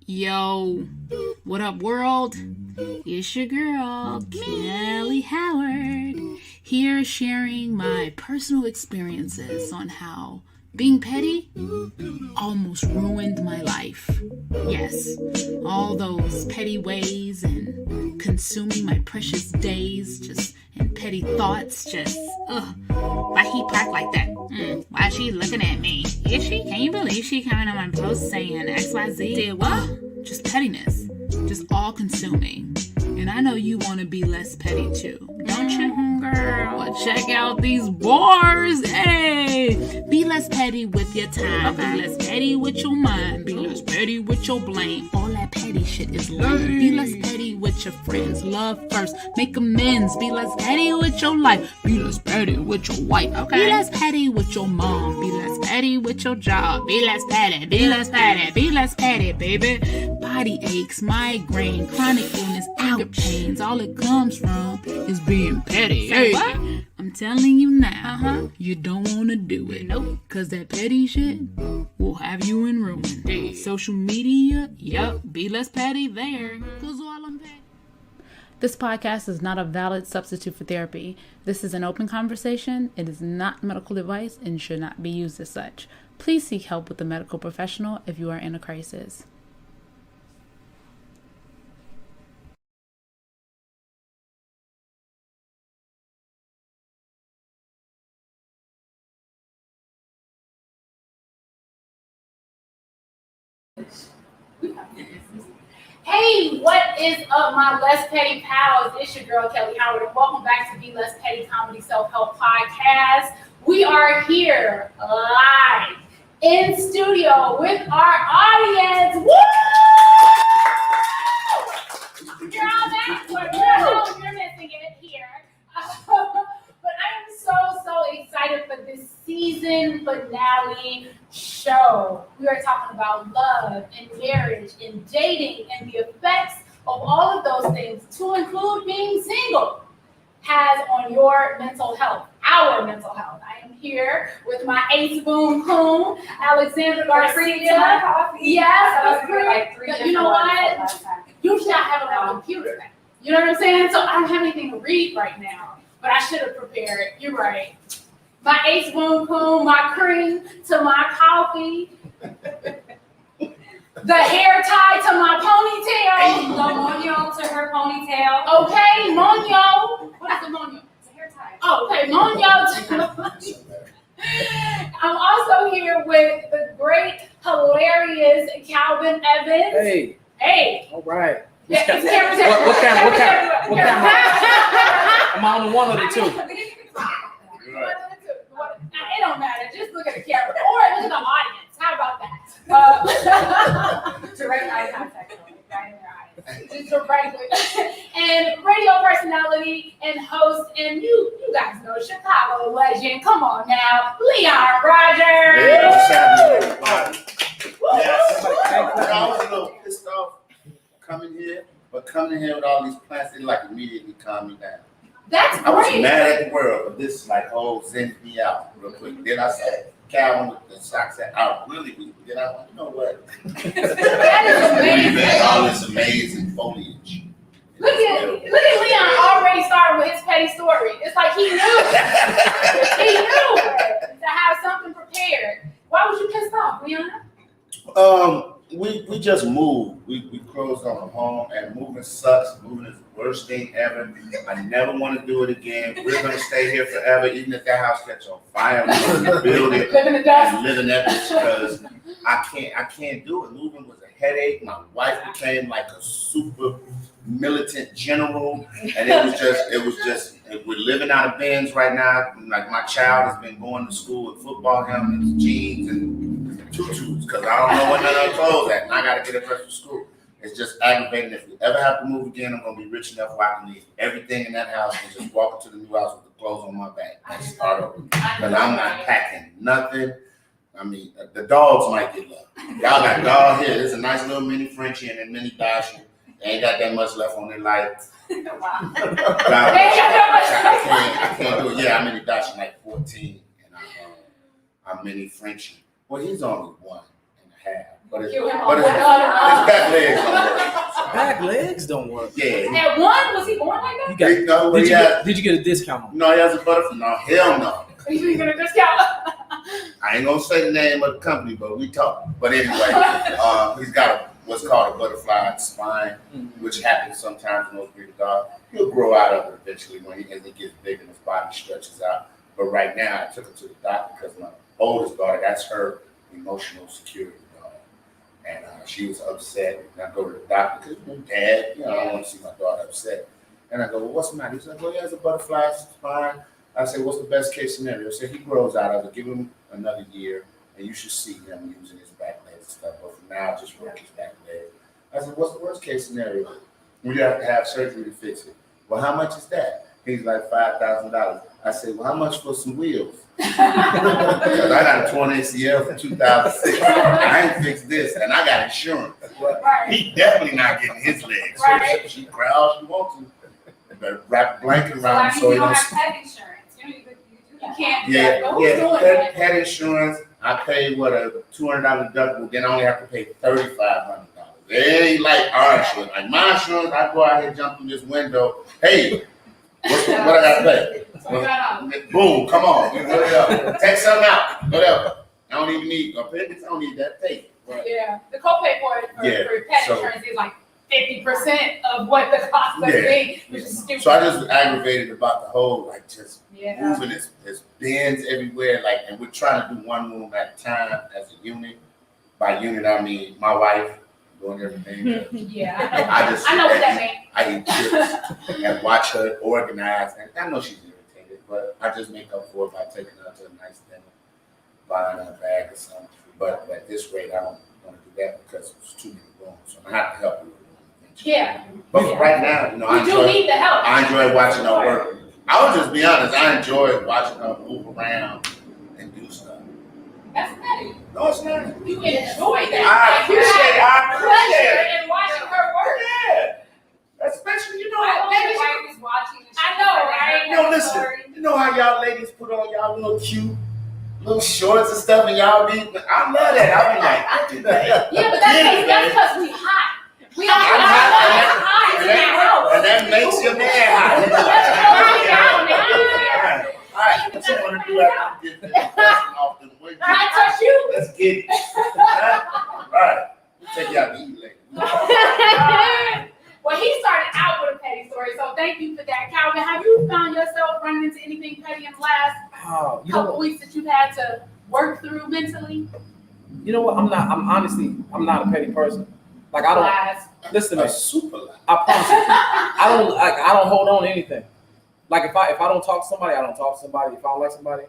Yo, what up, world? It's your girl, Kelly Howard, here sharing my personal experiences on how being petty almost ruined my life. Yes, all those petty ways and consuming my precious days and petty thoughts why he parked like that? Why is she looking at me? Is she? Can you believe she coming on my post saying XYZ? Did what? Just pettiness. Just all consuming. And I know you want to be less petty too, don't you, girl? Well, check out these bars. Hey! Be less petty with your time. Okay. Be less petty with your mind. Be less petty with your blame. All that petty shit is lame. Be less petty with your friends. Love first. Make amends. Be less petty with your life. Be less petty with your wife. Okay. Be less petty with your mom. Be less petty with your job. Be less petty. Be less petty. Be less petty, baby. Body aches, migraine, chronic illness, anger pains. All it comes from is being petty. Hey, what? I'm telling you now, you don't want to do it. Nope. Cause that petty shit will have you in ruin. Hey. Social media, yep, be less petty there. Cause all I'm petty. This podcast is not a valid substitute for therapy. This is an open conversation. It is not medical advice and should not be used as such. Please seek help with a medical professional if you are in a crisis. Hey, what is up, my Less Petty pals? It's your girl, Kelly Howard, and welcome back to the Less Petty Comedy Self-Help Podcast. We are here live in studio with our audience. Woo! You're all back. You're missing it here. But I am so excited for this season finale show. We are talking about love and marriage and dating and the effects of all of those things, to include being single, has on your mental health, our mental health. I am here with my ace boom coon, Alexandra Garcia. Yes, you know what? Usually I have it on my computer. You know what I'm saying? So I don't have anything to read right now. But I should have prepared. You're right. My ace boom boom, my cream to my coffee, the hair tie to my ponytail. The monyo to her ponytail. Okay, monyo. What is the monyo? It's a hair tie. Oh, okay, monyo to I'm also here with the great, hilarious Calvin Evans. Hey. All right. Yeah, What camera? I'm on one of the two. It don't matter. Just look at the camera or look at the audience. How about that? Direct eye contact. Right in their eyes. Just directly. And radio personality and host, and you guys know Chicago legend. Come on now, Leon Rogers. Yes. I was a little pissed off coming here with all these plants, it like immediately calmed me down. That's great. I was mad at the world, but this like zened me out real quick. Then I said, Calvin with the socks out really weak. Then I went, you know what? That is amazing. All this amazing foliage. Look at Leon already started with his petty story. It's like he knew to have something prepared. Why was you pissed off, Leon? We just moved. We closed on a home, and moving sucks. Moving is the worst thing ever. I never want to do it again. We're gonna stay here forever, even if that house catches on fire. We're gonna build it Live in the dust. and live in that because I can't do it. Moving was a headache. My wife became like a super militant general, and it was just we're living out of bins right now. Like my child has been going to school with football helmets, jeans, and tutus because I don't know what none of her clothes at, and I gotta get her dressed for school. It's just aggravating. If we ever have to move again, I'm gonna be rich enough where I can leave everything in that house and just walk into the new house with the clothes on my back and start over. Because I'm not packing nothing. I mean, the dogs might get love. Y'all got dog here. There's a nice little mini Frenchie and a mini Dachshund. They ain't got that much left on their life. Wow. I can't do it. Yeah, I'm mini Dachshund like 14, and I'm mini Frenchie. Well, he's only 1.5. but his Kill him but his back legs don't work. Back legs don't work. Yeah. At one, was he born like that? You got, He, no, did, he you has, get, did you get a discount on it? no, he has a butterfly. No, hell no. Are you gonna discount? I ain't gonna say the name of the company, but we talk. But anyway, he's got what's called a butterfly spine, which happens sometimes in those breed dogs. He'll grow out of it eventually as he gets big and his body stretches out. But right now, I took him to the doctor because my oldest daughter, that's her emotional security dog. And she was upset. And I go to the doctor because Dad, I don't want to see my daughter upset. And I go, well, what's the matter? He's like, well, he has a butterfly spine. I said, what's the best case scenario? I said, he grows out of it. Give him another year, and you should see him using his back legs and stuff. But for now, just work his back legs. I said, what's the worst case scenario? We have to have surgery to fix it. Well, how much is that? He's like $5,000. I said, well, how much for some wheels? Because I got a torn ACL from 2006. I ain't fixed this, and I got insurance. Right. He definitely not getting his legs. Right. So she cry all she wants to. You better wrap a blanket So around like him if so you he don't don't. have pet insurance, you can't. Yeah, But who's doing pet, that? pet insurance. I paid a $200 deductible. Then I only have to pay $3,500. It ain't like our insurance. Like my insurance, I go out here, jump through this window. Hey, what I gotta pay? So you gotta- Boom, come on, whatever. Take something out, whatever. I don't even need appendix. I don't need that. Take it. Right. Yeah, the copay for it Yeah, for pet so- insurance is like 50% of what the cost of Yeah. thing, which is stupid. So I just aggravated about the whole just Yeah. moving his bins everywhere, and we're trying to do one room at a time as a unit. By unit, I mean my wife doing everything. Yeah, I I know what that means. I eat chips and watch her organize, and I know she's irritated, but I just make up for it by taking her to a nice dinner, buying her a bag or something. But at this rate, I don't want to do that because it's too many rooms, so I have to help her with the room. Yeah. But for right now, I We do need the help. enjoy watching her work. I would just be honest, I enjoy watching her move around and do stuff. That's petty. No, it's not. You enjoy that. I appreciate pleasure it. in watching her work. Yeah. Especially, I hope ladies. your wife is watching the show. I know, right? No, listen. You know how y'all ladies put on y'all little cute little shorts and stuff, and y'all be. I love that. I be like, look at that. Yeah, but that's because we hot. We don't I'm hot. hot, in that house. And that makes your man hot. All right, what you want to do after we get this question off the way? I touch you. Let's get it. All right, we'll take you out to eat later. Well, he started out with a petty story, so thank you for that. Calvin, have you found yourself running into anything petty in the last Oh, couple weeks that you've had to work through mentally? you know what? I'm not a petty person. Like I Last. don't listen to A me. super lot. I promise you. I don't hold on to anything. Like if I don't talk to somebody, I don't talk to somebody. If I don't like somebody,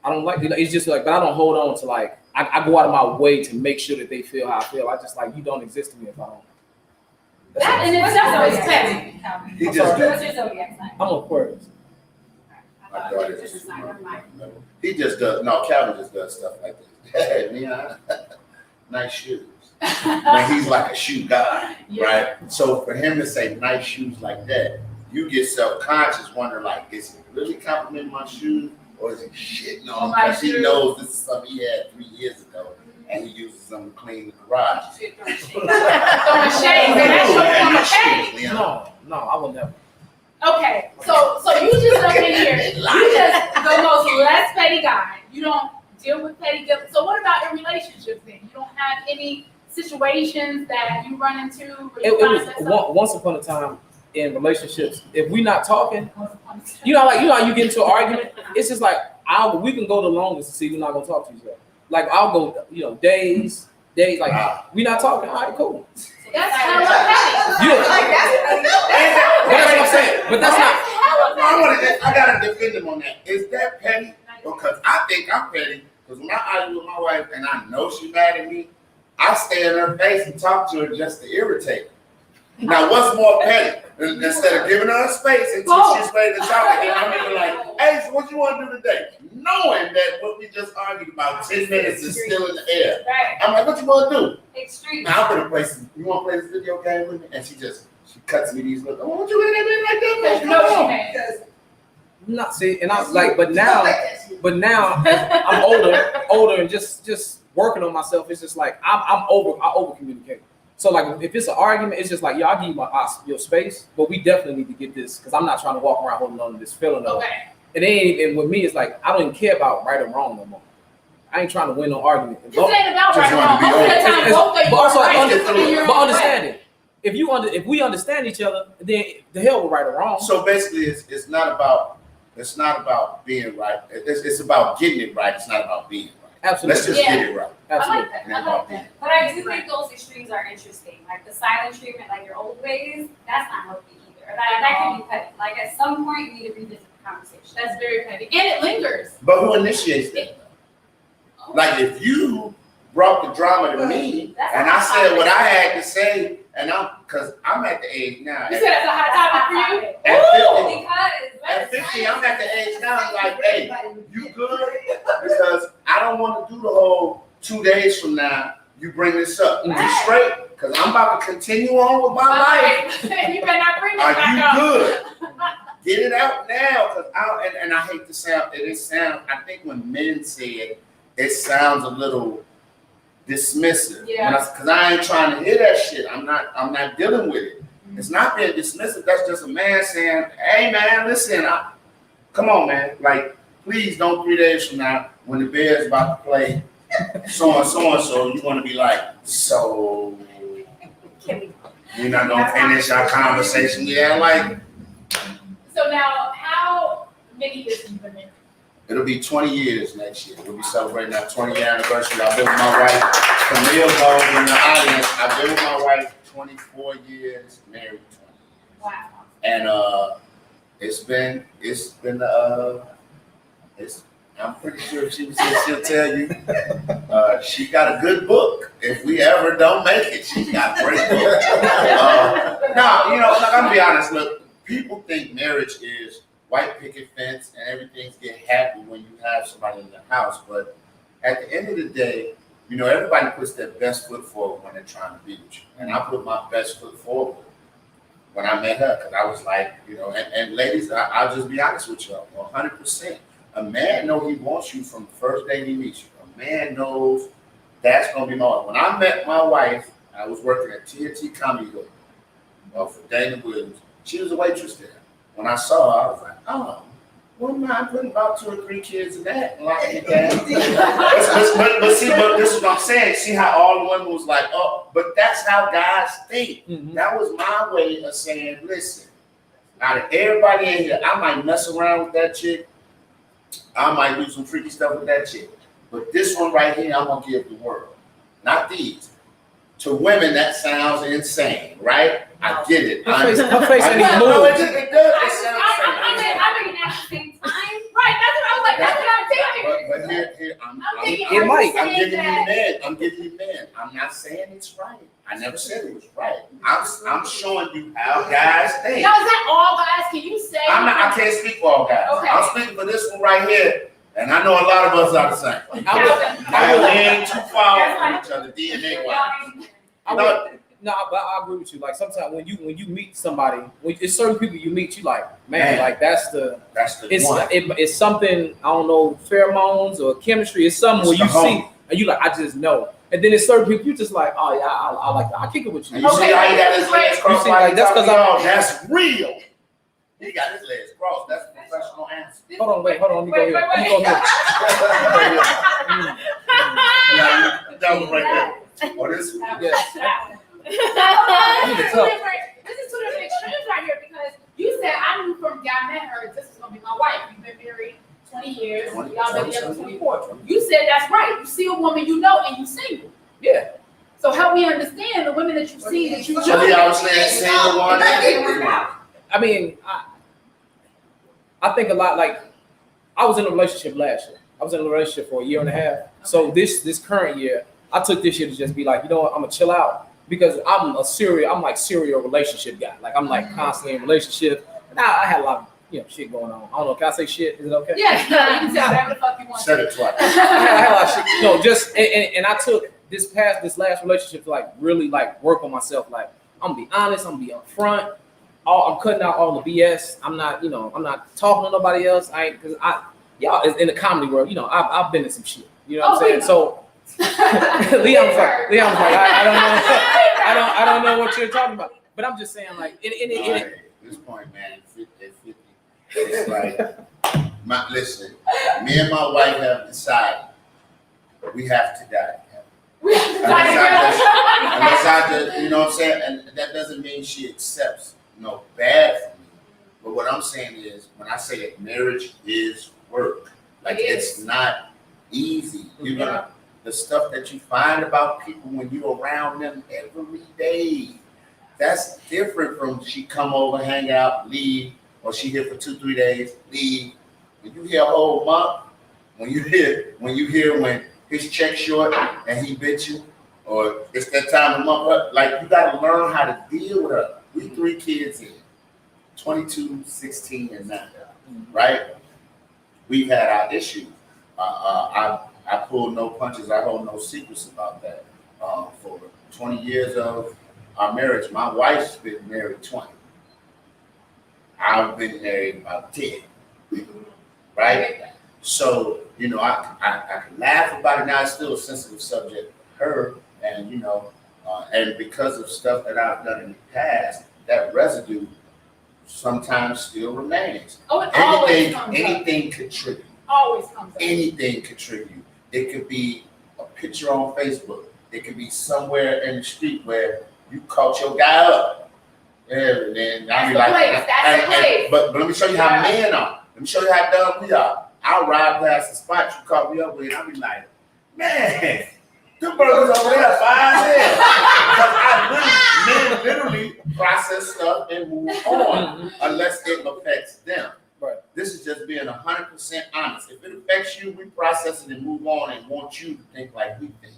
I don't like. It's just like, but I don't hold on to like. I go out of my way to make sure that they feel how I feel. I just like you don't exist to me if I don't. That's That all. in itself is petty. He I'm just sorry. What's your zodiac sign? I'm Aquarius. My daughter is he just does. No, Calvin just does stuff like this. Yeah, nice shoes. When he's like a shoe guy, right? So for him to say nice shoes like that, you get self-conscious, wonder like, is he really complimenting my shoes, or is he shitting on them my because he shoes. knows this is something he had 3 years ago, and he uses them to clean the garage. Throwing shade. That's your form of petty. Yeah. No, I will never. Okay, so you just up in here. You just the most less petty guy. You don't deal with petty guilt. So what about your relationships then? You don't have any situations that you run into where you It find was yourself once upon a time in relationships. If we not talking, you know how you get into an argument. It's just like we can go the longest to see we're not gonna talk to each other. Like I'll go, days. Like we not talking. All right, cool. That's hella petty. Yeah. But that's what I'm saying. But that's not. I gotta defend him on that. Is that petty? Because I think I'm petty. Because when I argue with my wife and I know she's mad at me, I stay in her face and talk to her just to irritate her. Now, what's more petty? Instead of giving her a space until she's ready to talk again, I'm even like, hey, so what you want to do today? Knowing that what we just argued about 10 minutes is still in the air. Right. I'm like, what you want to do? Extreme. Now I'm gonna play you want to play this video game with me? And she cuts me these looks. Oh, what you looking at me like that? No, she Come on. can't. Not see, and I was like, but now I'm older, and just working on myself. It's just like I over communicate. So like if it's an argument, it's just like, yo, I'll give you your space, but we definitely need to get this because I'm not trying to walk around holding on to this feeling of. Okay. And with me, it's like I don't even care about right or wrong no more. I ain't trying to win no argument. This ain't about Just right or want wrong. to be Most of the time, both of you But also, are right. Just in your but own way. understand it. If we understand each other, then the hell with right or wrong. So basically, it's not about being right. It's about getting it right. It's not about being right. Absolutely. Let's just Yeah. get it right. I Absolutely. like that. And I about like being that. But I do think those extremes are interesting. Like the silent treatment, like your old ways, that's not healthy either. That can be petty. Like at some point, you need to revisit the conversation. That's very petty. And it lingers. But who initiates that? Like if you brought the drama to me and I said what I had to say, and because I'm at the age now. You said it's a hot topic for you? At 50, Because at 50, I'm at the age now, like, hey, you good? Because I don't want to do the whole 2 days from now, you bring this up. You straight? Because I'm about to continue on with my life. You better not bring this Are back you up. good? Get it out now. Because I hate to sound, I think when men say it, it sounds a little dismissive. Yeah. Because I ain't trying to hear that shit. I'm not dealing with it. It's not being dismissive. That's just a man saying, hey man, listen, come on, man. Like, please don't 3 days from now when the Bears about to play so and so, you want to be like, so we're not gonna finish our conversation. Yeah, like So now, how many years have you been married? it'll be 20 years next year. We'll be celebrating our 20-year anniversary. I've been with my wife, Camille Gold in the audience. I've been with my wife 24 years, married 20. Wow. And I'm pretty sure she'll tell you. She got a good book. If we ever don't make it, she's got a great book. No, like, I'm gonna be honest. Look, people think marriage is white picket fence and everything's get happy when you have somebody in the house. But at the end of the day, everybody puts their best foot forward when they're trying to be with you. And I put my best foot forward when I met her, because I was like, and ladies, I'll just be honest with you, 100%. A man knows he wants you from the first day he meets you. A man knows that's gonna be my wife. When I met my wife, I was working at TNT Comedy Club for Dana Williams. She was a waitress there. When I saw her, I was like, oh, wouldn't mind putting about 2 or 3 kids in that and locking it down. but this is what I'm saying. See how all the women was like, oh, but that's how guys think. Mhm. That was my way of saying, listen, out of everybody in here, I might mess around with that chick. I might do some freaky stuff with that chick. But this one right here, I'm gonna give the world. Not these. To women, that sounds insane, right? I get it. Her face ain't even No, moving. it does. It sounds insane. I'm thinking at the same time. Right, that's what I was like, that's what I'm thinking. But here, I'm thinking, It might. I'm giving you men. I'm not saying it's right. I never said it was right. I'm showing you how guys think. Now, is that all guys? Can you say? I can't speak for all guys. Okay. I'm speaking for this one right here, and I know a lot of us are the same. We ain't too far from each other, DNA wise. No, but I agree with you. Like sometimes when you meet somebody, it's certain people you meet, you like, man, like that's the one. it's something, I don't know, pheromones or chemistry. It's something where you see and you like, I just know. And then it's certain people you just like, oh yeah, I like that. I kick it with you. And you see how he got his legs crossed? You see, like, that's 'cause I'm- that's real. He got his legs crossed. That's a professional answer. Hold on, let me go here. Let me go here. That was right there. Oh, this. Yes. This is two different extremes right here because you said I knew from the day I met her this is gonna be my wife. You've been married 20 years, y'all been together 24. You said that's right. You see a woman you know and you single. Yeah. So help me understand the women that you see that you So he know. obviously ain't seen the one that I mean, I think a lot. Like, I was in a relationship last year. I was in a relationship for a year and a half. So this current year, I took this year to just be like, you know what, I'm gonna chill out because I'm like serial relationship guy. Like I'm like constantly in relationship. And I had a lot of shit going on. I don't know. Can I say shit? Is it okay? Yeah, you can say whatever the fuck you want. said it twice. I had a lot of shit. No, just and I took this last relationship to like really like work on myself. Like I'm gonna be honest. I'm gonna be upfront. I'm cutting out all the BS. I'm not talking to nobody else. Y'all in the comedy world, I've been in some shit. You know what I'm saying? So Leon's like, I don't know, I don't know what you're talking about. But I'm just saying, like, At this point, man, 50-50. It's like, listen, me and my wife have decided we have to die. Unless I just, you know what I'm saying? And that doesn't mean she accepts no bad from me. But what I'm saying is, when I say it, marriage is work. Like, it's not easy. You're gonna, the stuff that you find about people when you're around them every day, that's different from she come over, hang out, leave, or she here for 2-3 days, leave. When you hear a whole month, when you hear when his check short and he bit you, or it's that time of month, like, you gotta learn how to deal with her. We 3 kids in, 22, 16, and 9, right? We've had our issues. I pulled no punches, I hold no secrets about that. For 20 years of our marriage, my wife's been married 20. I've been married about 10, right? So, you know, I can laugh about it now. It's still a sensitive subject for her, and you know, and because of stuff that I've done in the past, that residue sometimes still remains. Oh, it always comes up. Anything contribute. Always comes up. Anything contribute. It could be a picture on Facebook. It could be somewhere in the street where you caught your guy up. And then I be like, That's the place. but let me show you how men are. Let me show you how dumb we are. I'll ride past the spot you caught me up with, and I'll be like, man, them burgers over there fine as hell. Because men literally process stuff and move on unless it affects them. Right. This is just being 100% honest. If it affects you, we process it and move on and want you to think like we think,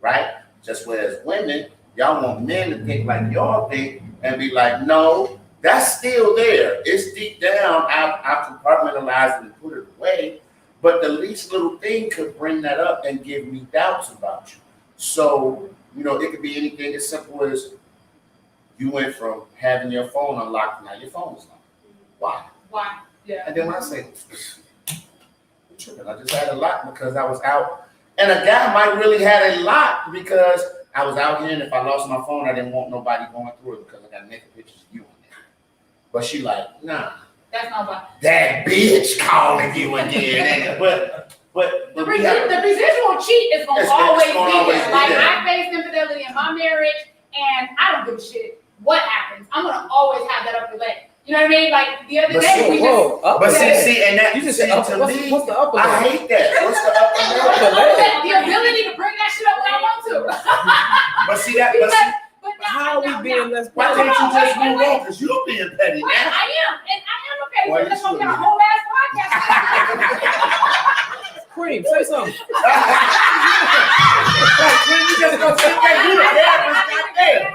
right? Just whereas women, y'all want men to think like y'all think and be like, no, that's still there. It's deep down. I compartmentalized it and put it away. But the least little thing could bring that up and give me doubts about you. So, you know, it could be anything as simple as you went from having your phone unlocked, now your phone is locked. Why? Why? Yeah. And then when I say, I'm tripping, I just had a lock because I was out. And a guy might really had a lock because I was out here, and if I lost my phone, I didn't want nobody going through it because I got naked pictures of you on there. But she like, nah. That's not why. That bitch calling you again. but The residual cheat is gonna always be always there. be Like, there. I faced infidelity in my marriage, and I don't give a shit what happens. I'm gonna always have that upper leg. You know what I mean? Like the other But day, we just. But see, and that You just see, said to upper, me, what's the upper I leg? hate that. What's the upper Upper leg? leg. The ability to bring that shit up when I want to. But see that. But now, How are we being less Why petty? can't you just wait, move wait. on? Because you're being petty Wait, now. I am a petty. Why But that's you why we got a shouldn't? whole ass podcast. Cream, say something. Like, when you just gonna sit there, you the therapist, not there.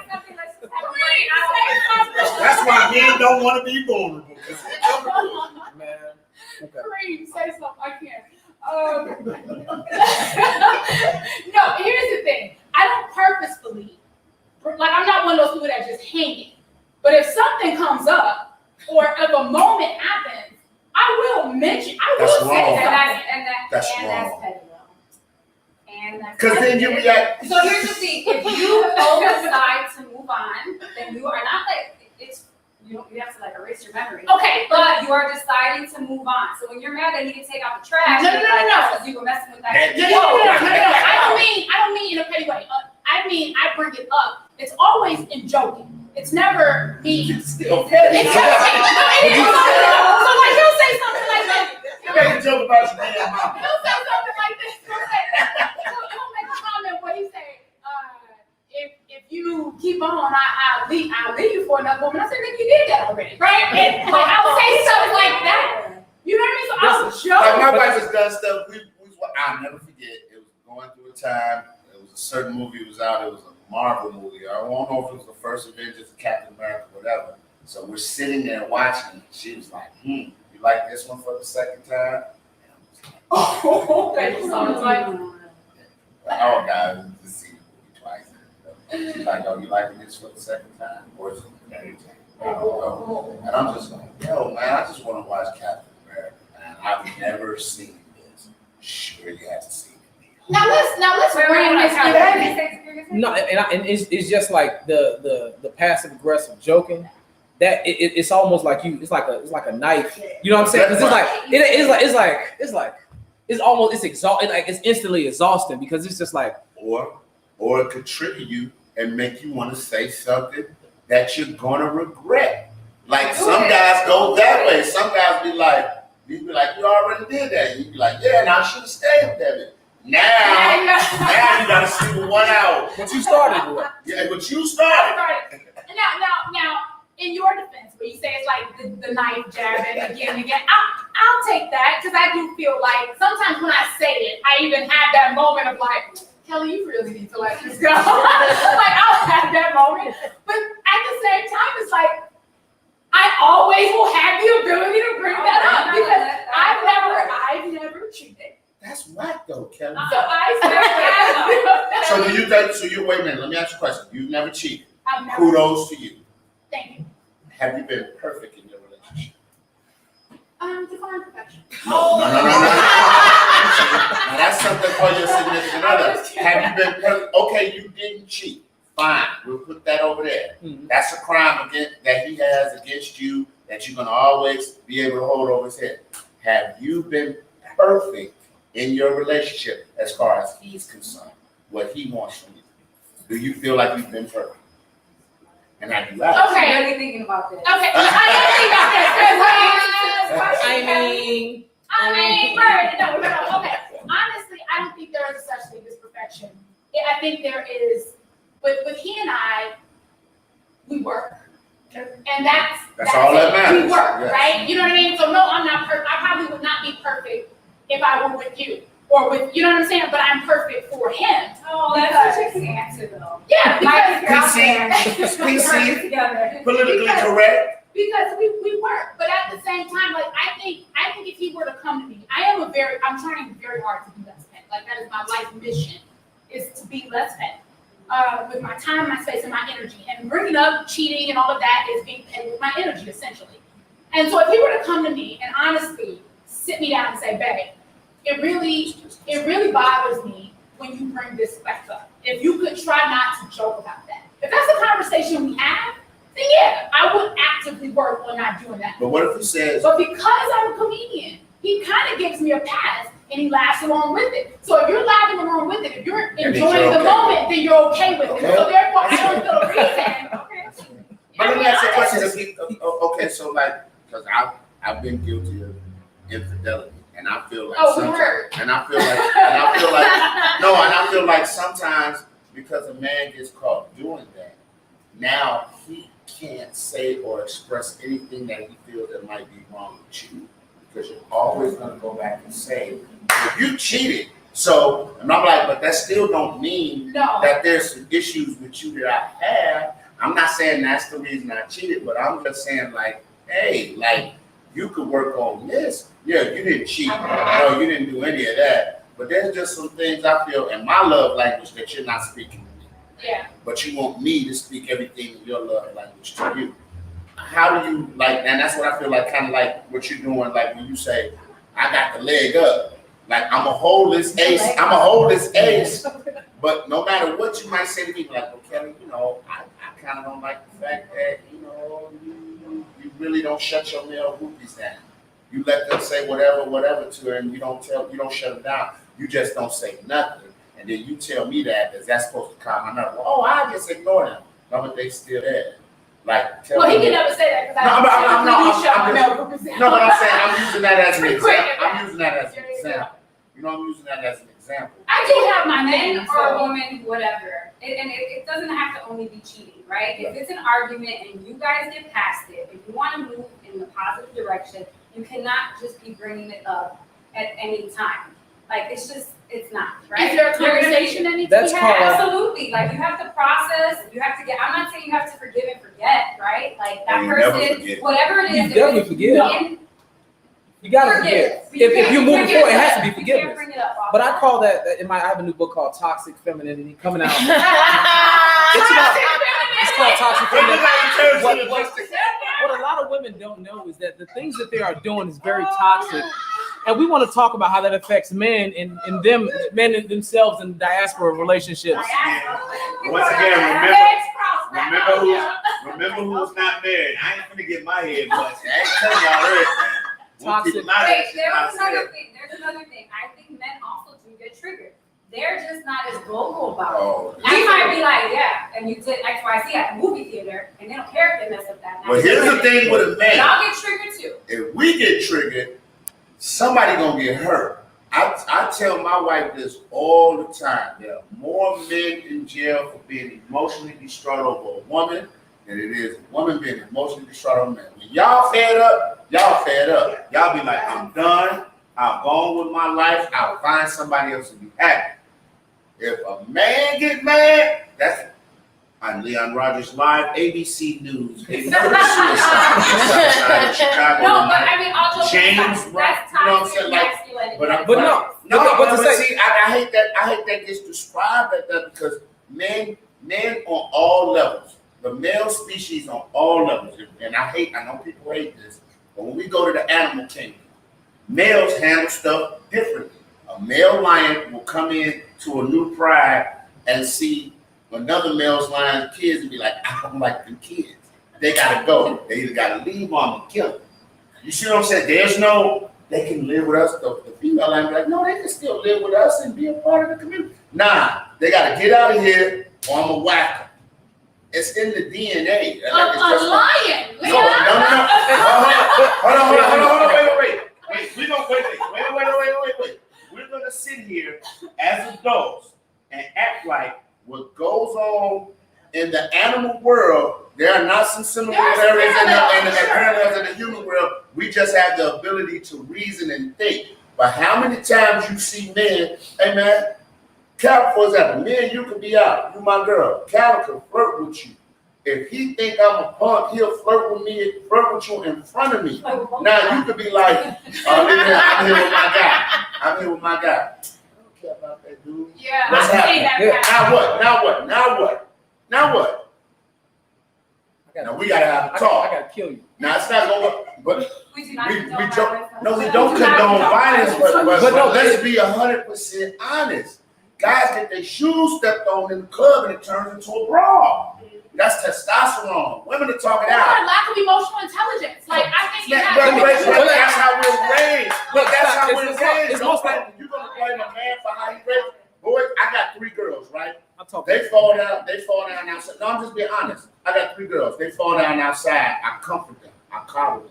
That's why men don't want to be vulnerable. Man. Okay. Cream, say something. I can't. No, here's the thing. I don't purposefully, like, I'm not one of those people that just hang it. But if something comes up, or if a moment happens, I will mention. I That's will say wrong. something. That's and wrong. that's petty though. And that's Because then petty. you react. So here's the thing: if you both decide to move on, then you are not like it's you have to like erase your memory. Okay, But you are deciding to move on. So when you're mad, then you can take out the trash. No. Because you were messing with that. No. I don't mean in a petty way. I mean, I bring it up. It's always in joking. It's never me. Still petty. It's just, no, it is. So like he'll say something like this. You make a joke about your damn mama. He'll say something like this. He'll make a comment where he say, if you keep on, I'll leave you for another woman. I said, nigga, you did that already, right? And like, I'll say something like that. You know what I mean? So I'll Like my joke. wife has done stuff. I'll never forget. It was going through a time. It was a certain movie was out. It was a Marvel movie. I don't know if it was the first Avengers or Captain America, whatever. So we're sitting there watching it. She was like, you like this one for the second time? And I was like, Oh, okay. So it's like, oh, God, we just seen the movie twice. She's like, oh, you liking this for the second time? Or is it every time? I don't know. And I'm just like, yo, man, I just want to watch Captain America, man. I've never seen this. Sure, you have to see it. Now let's Wait, bring this how together. did you say? No, and it's just like the passive aggressive joking. That it's almost like it's like a knife. You know what I'm saying? Because it's exhausting. Like it's instantly exhausting because it's just like Or it could trigger you and make you want to say something that you're gonna regret. Like some guys go that way. Some guys be like, you already did that. You be like, yeah, and I should have stayed with that bitch. Now you gotta sleep with 1 hour. but you started with. Yeah, but you started. Now, in your defense, where you say it's like the knife jabbing again and again, I'll take that because I do feel like sometimes when I say it, I even have that moment of like, Kelly, you really need to let this go. Like I'll have that moment, but at the same time, it's like I always will have the ability to bring that up because I've never cheated. That's whack though, Kelly. So I So do you think? So you wait a minute. Let me ask you a question. You've never cheated. I've never. Kudos to you. Thank you. Have you been perfect in your relationship? Define perfection. No. Now that's something for your significant other. Have you been perfect? Okay, you didn't cheat. Fine, we'll put that over there. Mhm. That's a crime that he has against you that you're gonna always be able to hold over his head. Have you been perfect in your relationship as far as he's concerned? What he wants from you? Do you feel like you've been perfect? And have you asked? Okay. I'm really thinking about this. Okay, I am thinking about this. I mean, right, no, okay. Honestly, I don't think there is such thing as perfection. Yeah, I think there is, with he and I, we work. And that's all that matters. We work, Yes. right? You know what I mean? So no, I'm not perfect. I probably would not be perfect if I were with you. Or with, you know what I'm saying? But I'm perfect for him. Oh, that's such a good answer though. Yeah, Like, because, if you're out there, PC, working together. politically correct. because we work. But at the same time, like I think if he were to come to me, I'm trying very hard to be less petty. Like that is my life mission, is to be less petty. With my time, my space, and my energy. And bringing up cheating and all of that is being petty with my energy, essentially. And so if he were to come to me and honestly sit me down and say, babe, it really bothers me when you bring this back up. If you could try not to joke about that. If that's a conversation we have, then yeah, I would actively work on not doing that. But what if he says, But because I'm a comedian, he kind of gives me a pass and he laughs along with it. So if you're laughing along with it, if you're enjoying the moment, then you're okay with it. So therefore, I don't feel a reason. but let me ask you a question. Okay, so like, because I've been guilty of infidelity. And I feel like I feel like sometimes because a man gets caught doing that, now he can't say or express anything that he feels that might be wrong with you. Because you're always gonna go back and say, well, you cheated. So, and I'm like, but that still don't mean that there's some issues with you that I have. I'm not saying that's the reason I cheated, but I'm just saying like, hey, like you could work on this. Yeah, you didn't cheat. No, you didn't do any of that. But there's just some things I feel in my love language that you're not speaking to me. Yeah. But you want me to speak everything in your love language to you. How do you like, and that's what I feel like, kind of like what you're doing, like when you say, I got the leg up. Like I'm a hold this ace, but no matter what you might say to me, like, well, Kelly, I kind of don't like the fact that, you really don't shut your male groupies down. You let them say whatever to her, and you don't shut them down. You just don't say nothing. And then you tell me that, because that's supposed to calm my nerve. Well, oh, I just ignore them. No, but they still there. Like, tell me. He can never say that because No, but I'm saying I'm using that as an example. I'm using that as an example. I'm using that as an example. I do have my Men name or a woman, whatever. It doesn't have to only be cheating, right? If it's an argument and you guys get past it, if you want to move in the positive direction, you cannot just be bringing it up at any time. Like, it's not, right? Is there a conversation that needs to That's be had? called- Absolutely. Like, you have to process, I'm not saying you have to forgive and forget, right? Like, that You never person, forget. whatever it You is. definitely forgive. You gotta forgive. If you're moving forward, it has to be forgiveness. But I call that I have a new book called Toxic Femininity coming out. It's called Toxic Femininity. What a lot of women don't know is that the things that they are doing is very toxic. and we want to talk about how that affects men and men and themselves in diaspora relationships. Once again, remember who's not married. I ain't gonna get my head busted. I ain't telling y'all everything. Toxic. Wait, there's another thing. I think men also do get triggered. They're just not as vocal about Oh, it. You might be like, yeah, and you did X, Y, Z at the movie theater, and they don't care if they mess up that night. but here's the thing with a man. Y'all get triggered too. If we get triggered, somebody gonna get hurt. I tell my wife this all the time. There are more men in jail for being emotionally distraught over a woman than it is a woman being emotionally distraught over a man. When y'all fed up, y'all fed up. Y'all be like, I'm done. I'll go on with my life. I'll find somebody else to be happy. If a man get mad, that's on Leon Rogers Live, ABC News. A murder suicide outside of Chicago. No, but I mean, also James that's Brown, you know what I'm toxic saying? Like, masculinity. But to say- see, I hate that gets described like that because men on all levels, the male species on all levels, and I know people hate this, but when we go to the animal kingdom, males handle stuff differently. A male lion will come in to a new pride and see another male's lion's kids and be like, I don't like them kids. They gotta go. They either gotta leave or I'm gonna kill them. You see what I'm saying? There's no, they can live with us. The female lion be like, no, they can still live with us and be a part of the community. Nah, they gotta get out of here or I'm gonna whack them. It's in the DNA. A lion. No. Hold on. Wait. We're gonna sit here as adults and act like what goes on in the animal world, there are not some similarities in the parallels in the human world. We just have the ability to reason and think. But how many times you see men, hey man, Cal, for example, me and you could be out, you my girl, Cal could flirt with you. If he think I'm a punk, he'll flirt with you in front of me. Now you could be like, I'm here with my guy. I don't care about that dude. Yeah, What's I say happening? that. Now what? Now we gotta have a I talk. gotta kill you. Now it's not gonna work, but We do not we condone don't. violence. No, we don't condone violence, but no, let's be 100% honest. Guys get their shoes stepped on in the club and it turns into a brawl. That's testosterone. Women are talking Or out. lack of emotional intelligence. Like, I think you have That's how we're raised. Look, That's how it's- we're it's- raised. it's most like- You're gonna blame a man for how he raised. Boy, I got 3 girls, right? I'm talking. They fall down outside. No, I'm just being honest. I got 3 girls. They fall down outside. I comfort them. I coddle them.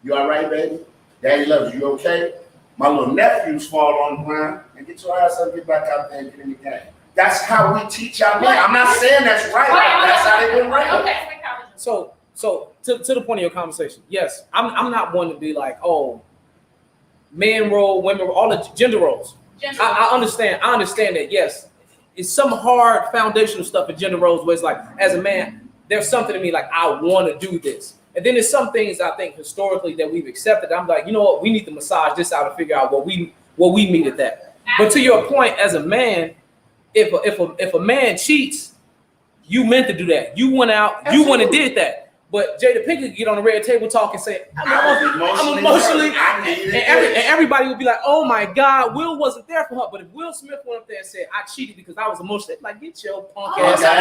You all right, baby? Daddy loves you. You okay? My little nephews fall on the ground and get your ass up, get back out there and get in the game. That's how we teach our men. I'm not saying that's right. That's how they've been raised. Okay. So to the point of your conversation, yes, I'm not one to be like, oh, men role, women role, all the gender roles. I understand that, yes. It's some hard foundational stuff in gender roles where it's like, as a man, there's something to me like, I want to do this. And then there's some things I think historically that we've accepted. I'm like, you know what, we need to massage this out and figure out what we meet at that. But to your point, as a man, if a man cheats, you meant to do that. You went out, you went and did that. But Jada Pinkett could get on the red table talk and say, I'm emotionally, and everybody would be like, oh my God, Will wasn't there for her. But if Will Smith went up there and said, I cheated because I was emotional, like, get your punk ass out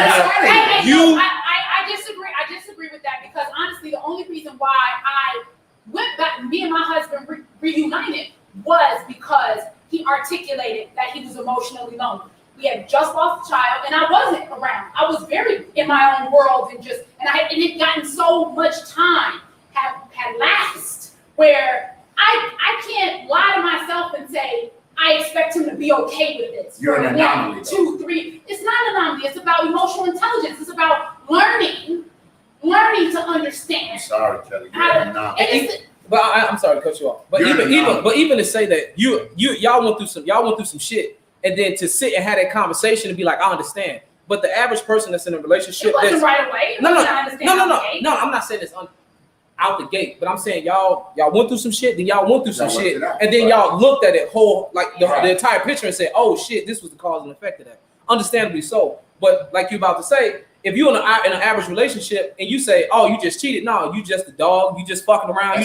of here. I disagree. I disagree with that because honestly, the only reason why I went back, me and my husband reunited was because he articulated that he was emotionally lonely. We had just lost a child, and I wasn't around. I was very in my own world, and it had gotten so much time had lapsed where I can't lie to myself and say I expect him to be okay with this. You're an anomaly. 1, 2, 3. It's not an anomaly. It's about emotional intelligence. It's about learning to understand. I'm sorry, Kelly. You're an anomaly. But I'm sorry to cut you off. But even to say that y'all went through some shit. And then to sit and have that conversation and be like, I understand. But the average person that's in a relationship, it wasn't right away. No. I'm not saying it's out the gate, but I'm saying y'all went through some shit, then y'all went through some shit, and then y'all looked at it the entire picture and said, oh shit, this was the cause and effect of that. Understandably so. But like you're about to say, if you're in an average relationship and you say, oh, you just cheated, no, you just a dog, you just fucking around,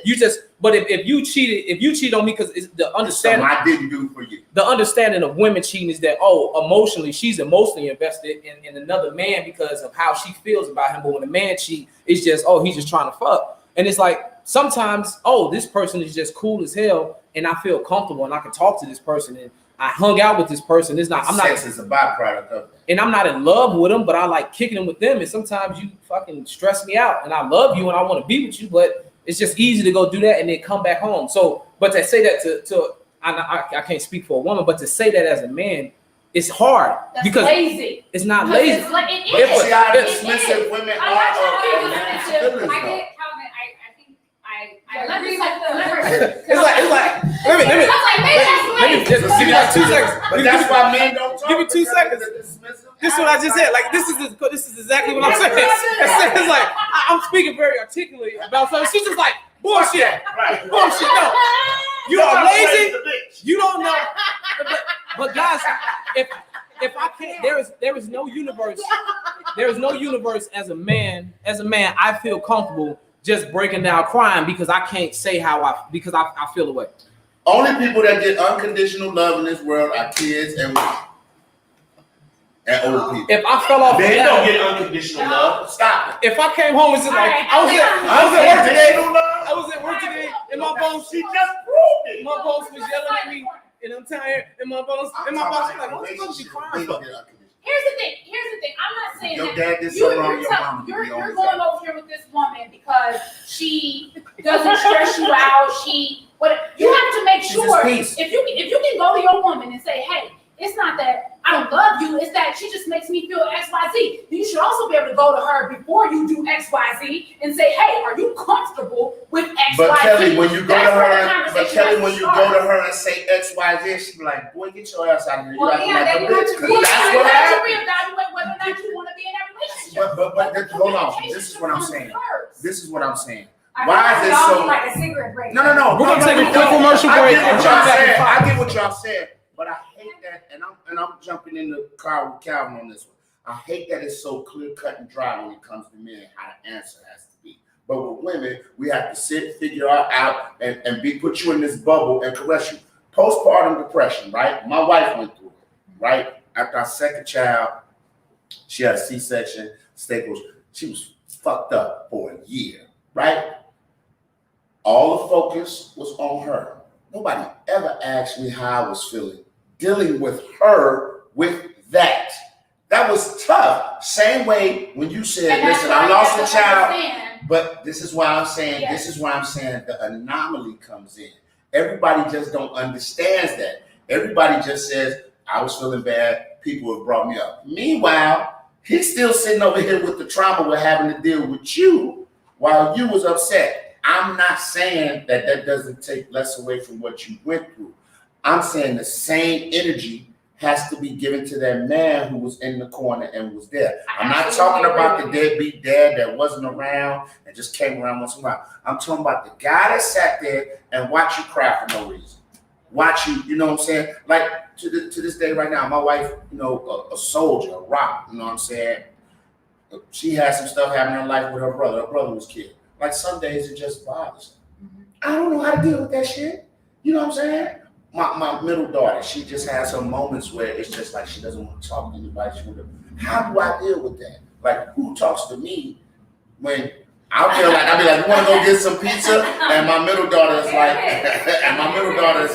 you just But if you cheat on me, because it's the understanding. Something I didn't do for you. The understanding of women cheating is that, oh, emotionally, she's emotionally invested in another man because of how she feels about him. But when a man cheat, it's just, oh, he's just trying to fuck. And it's like, sometimes, oh, this person is just cool as hell, and I feel comfortable, and I can talk to this person, and I hung out with this person. It's not, I'm not. Sex is a byproduct of it. And I'm not in love with them, but I like kicking them with them. And sometimes you fucking stress me out, and I love you, and I want to be with you, but it's just easy to go do that and then come back home. So, but to say that to I can't speak for a woman, but to say that as a man, it's hard. That's because lazy. it's not Because lazy. it's like, it If- is. See how if- dismissive women I are like of how their you're man's dismissive. feelings, I though. get Calvin. I think I Let agree me with say the the- It's like let me I was like, maybe that's let me lazy. just give me like 2 seconds. But that's why men don't talk. Give me 2 because seconds. they're dismissive. This is what I just said. Like this is exactly what I'm saying. It's like I'm speaking very articulately about something. She's just like bullshit. Right. Bullshit. No. You are Somebody lazy. plays the bitch. You don't know. But guys, if I can't, there is no universe. There is no universe as a man. As a man, I feel comfortable just breaking down crying because I can't say how I feel away. Only people that get unconditional love in this world are kids and women. And old people. If I fell off, Men the don't ladder, get unconditional love. Stop it. if I came home and just like I was at work today. I was at work today, and my boss, She just proved it. my boss was yelling at me, and I'm tired, and my boss was like, "What the fuck is you crying for?" Here's the thing. I'm not saying Your that dad did something wrong. Your mom you're did wrong. going over here with this woman because she doesn't stress you out. You have to make She's sure just peace. if you can go to your woman and say, hey, it's not that I don't love you, it's that she just makes me feel XYZ. You should also be able to go to her before you do XYZ and say, hey, are you comfortable with XYZ? But Kelly, when you go to That's where the her, conversation has to start. and say XYZ, she be like, "Boy, get your ass out of here." You Well, acting yeah, like a then you have bitch." to 'Cause Well, that's you what have to happened. reevaluate whether or not you want to be in that relationship. But hold on. communication This is what I'm comes saying. first. This is what I'm saying. I Why feel is like it y'all so- need like a cigarette break. No. We're gonna take a no, quick no. commercial I break get and what come y'all back in said. 5. I get what y'all said, but I hate that, and I'm jumping in the car with Calvin on this one. I hate that it's so clear cut and dry when it comes to men how the answer has to be. But with women, we have to sit, figure out, and put you in this bubble and caress you. Postpartum depression, right? My wife went through it, right? After our second child, she had a C-section, staples. She was fucked up for a year, right? All the focus was on her. Nobody ever asked me how I was feeling dealing with her with that. That was tough. Same way when you said, And that's listen, why I you lost have a to child. understand. But this is why I'm saying, Yes. this is why I'm saying the anomaly comes in. Everybody just don't understands that. Everybody just says, I was feeling bad, people have brought me up. Meanwhile, he's still sitting over here with the trauma we're having to deal with you while you was upset. I'm not saying that doesn't take less away from what you went through. I'm saying the same energy has to be given to that man who was in the corner and was there. I'm not talking about the deadbeat dad that wasn't around and just came around once in a while. I'm talking about the guy that sat there and watched you cry for no reason. Watch you, you know what I'm saying? Like to this day right now, my wife, you know, a soldier, a rock, you know what I'm saying? She had some stuff happening in life with her brother. Her brother was killed. Like some days it just bothers her. I don't know how to deal with that shit. You know what I'm saying? My middle daughter, she just has some moments where it's just like she doesn't want to talk to anybody. How do I deal with that? Like, who talks to me when I'll be like, you want to go get some pizza? And my middle daughter is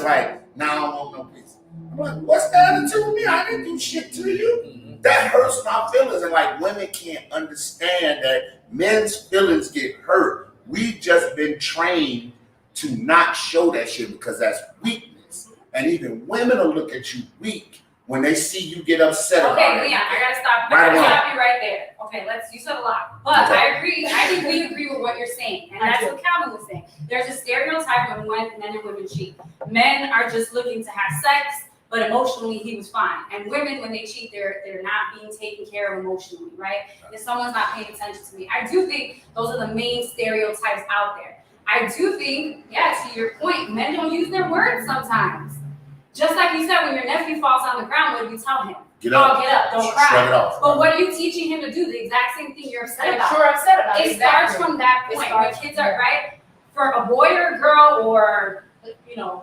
like, nah, I don't want no pizza. I'm like, what's the attitude with me? I didn't do shit to you. That hurts my feelings. And like, women can't understand that men's feelings get hurt. We've just been trained to not show that shit because that's weakness. And even women will look at you weak when they see you get upset about it. Okay, Leon, I gotta stop. Right I gotta along. stop you right there. Okay, you said a lot, but Okay. I agree. I think we agree with what you're saying, and that's what Calvin was saying. There's a stereotype when men and women cheat. Men are just looking to have sex, but emotionally he was fine. And women, when they cheat, they're not being taken care of emotionally, right? If someone's not paying attention to me, I do think those are the main stereotypes out there. I do think, yeah, to your point, men don't use their words sometimes. Just like you said, when your nephew falls on the ground, what do you tell him? Get up. Oh, get up, don't Shrug cry. it off. But what are you teaching him to do? The exact same thing you're upset That about. you're upset about. It starts from that It point. starts When kids from are there. right. for a boy or a girl or,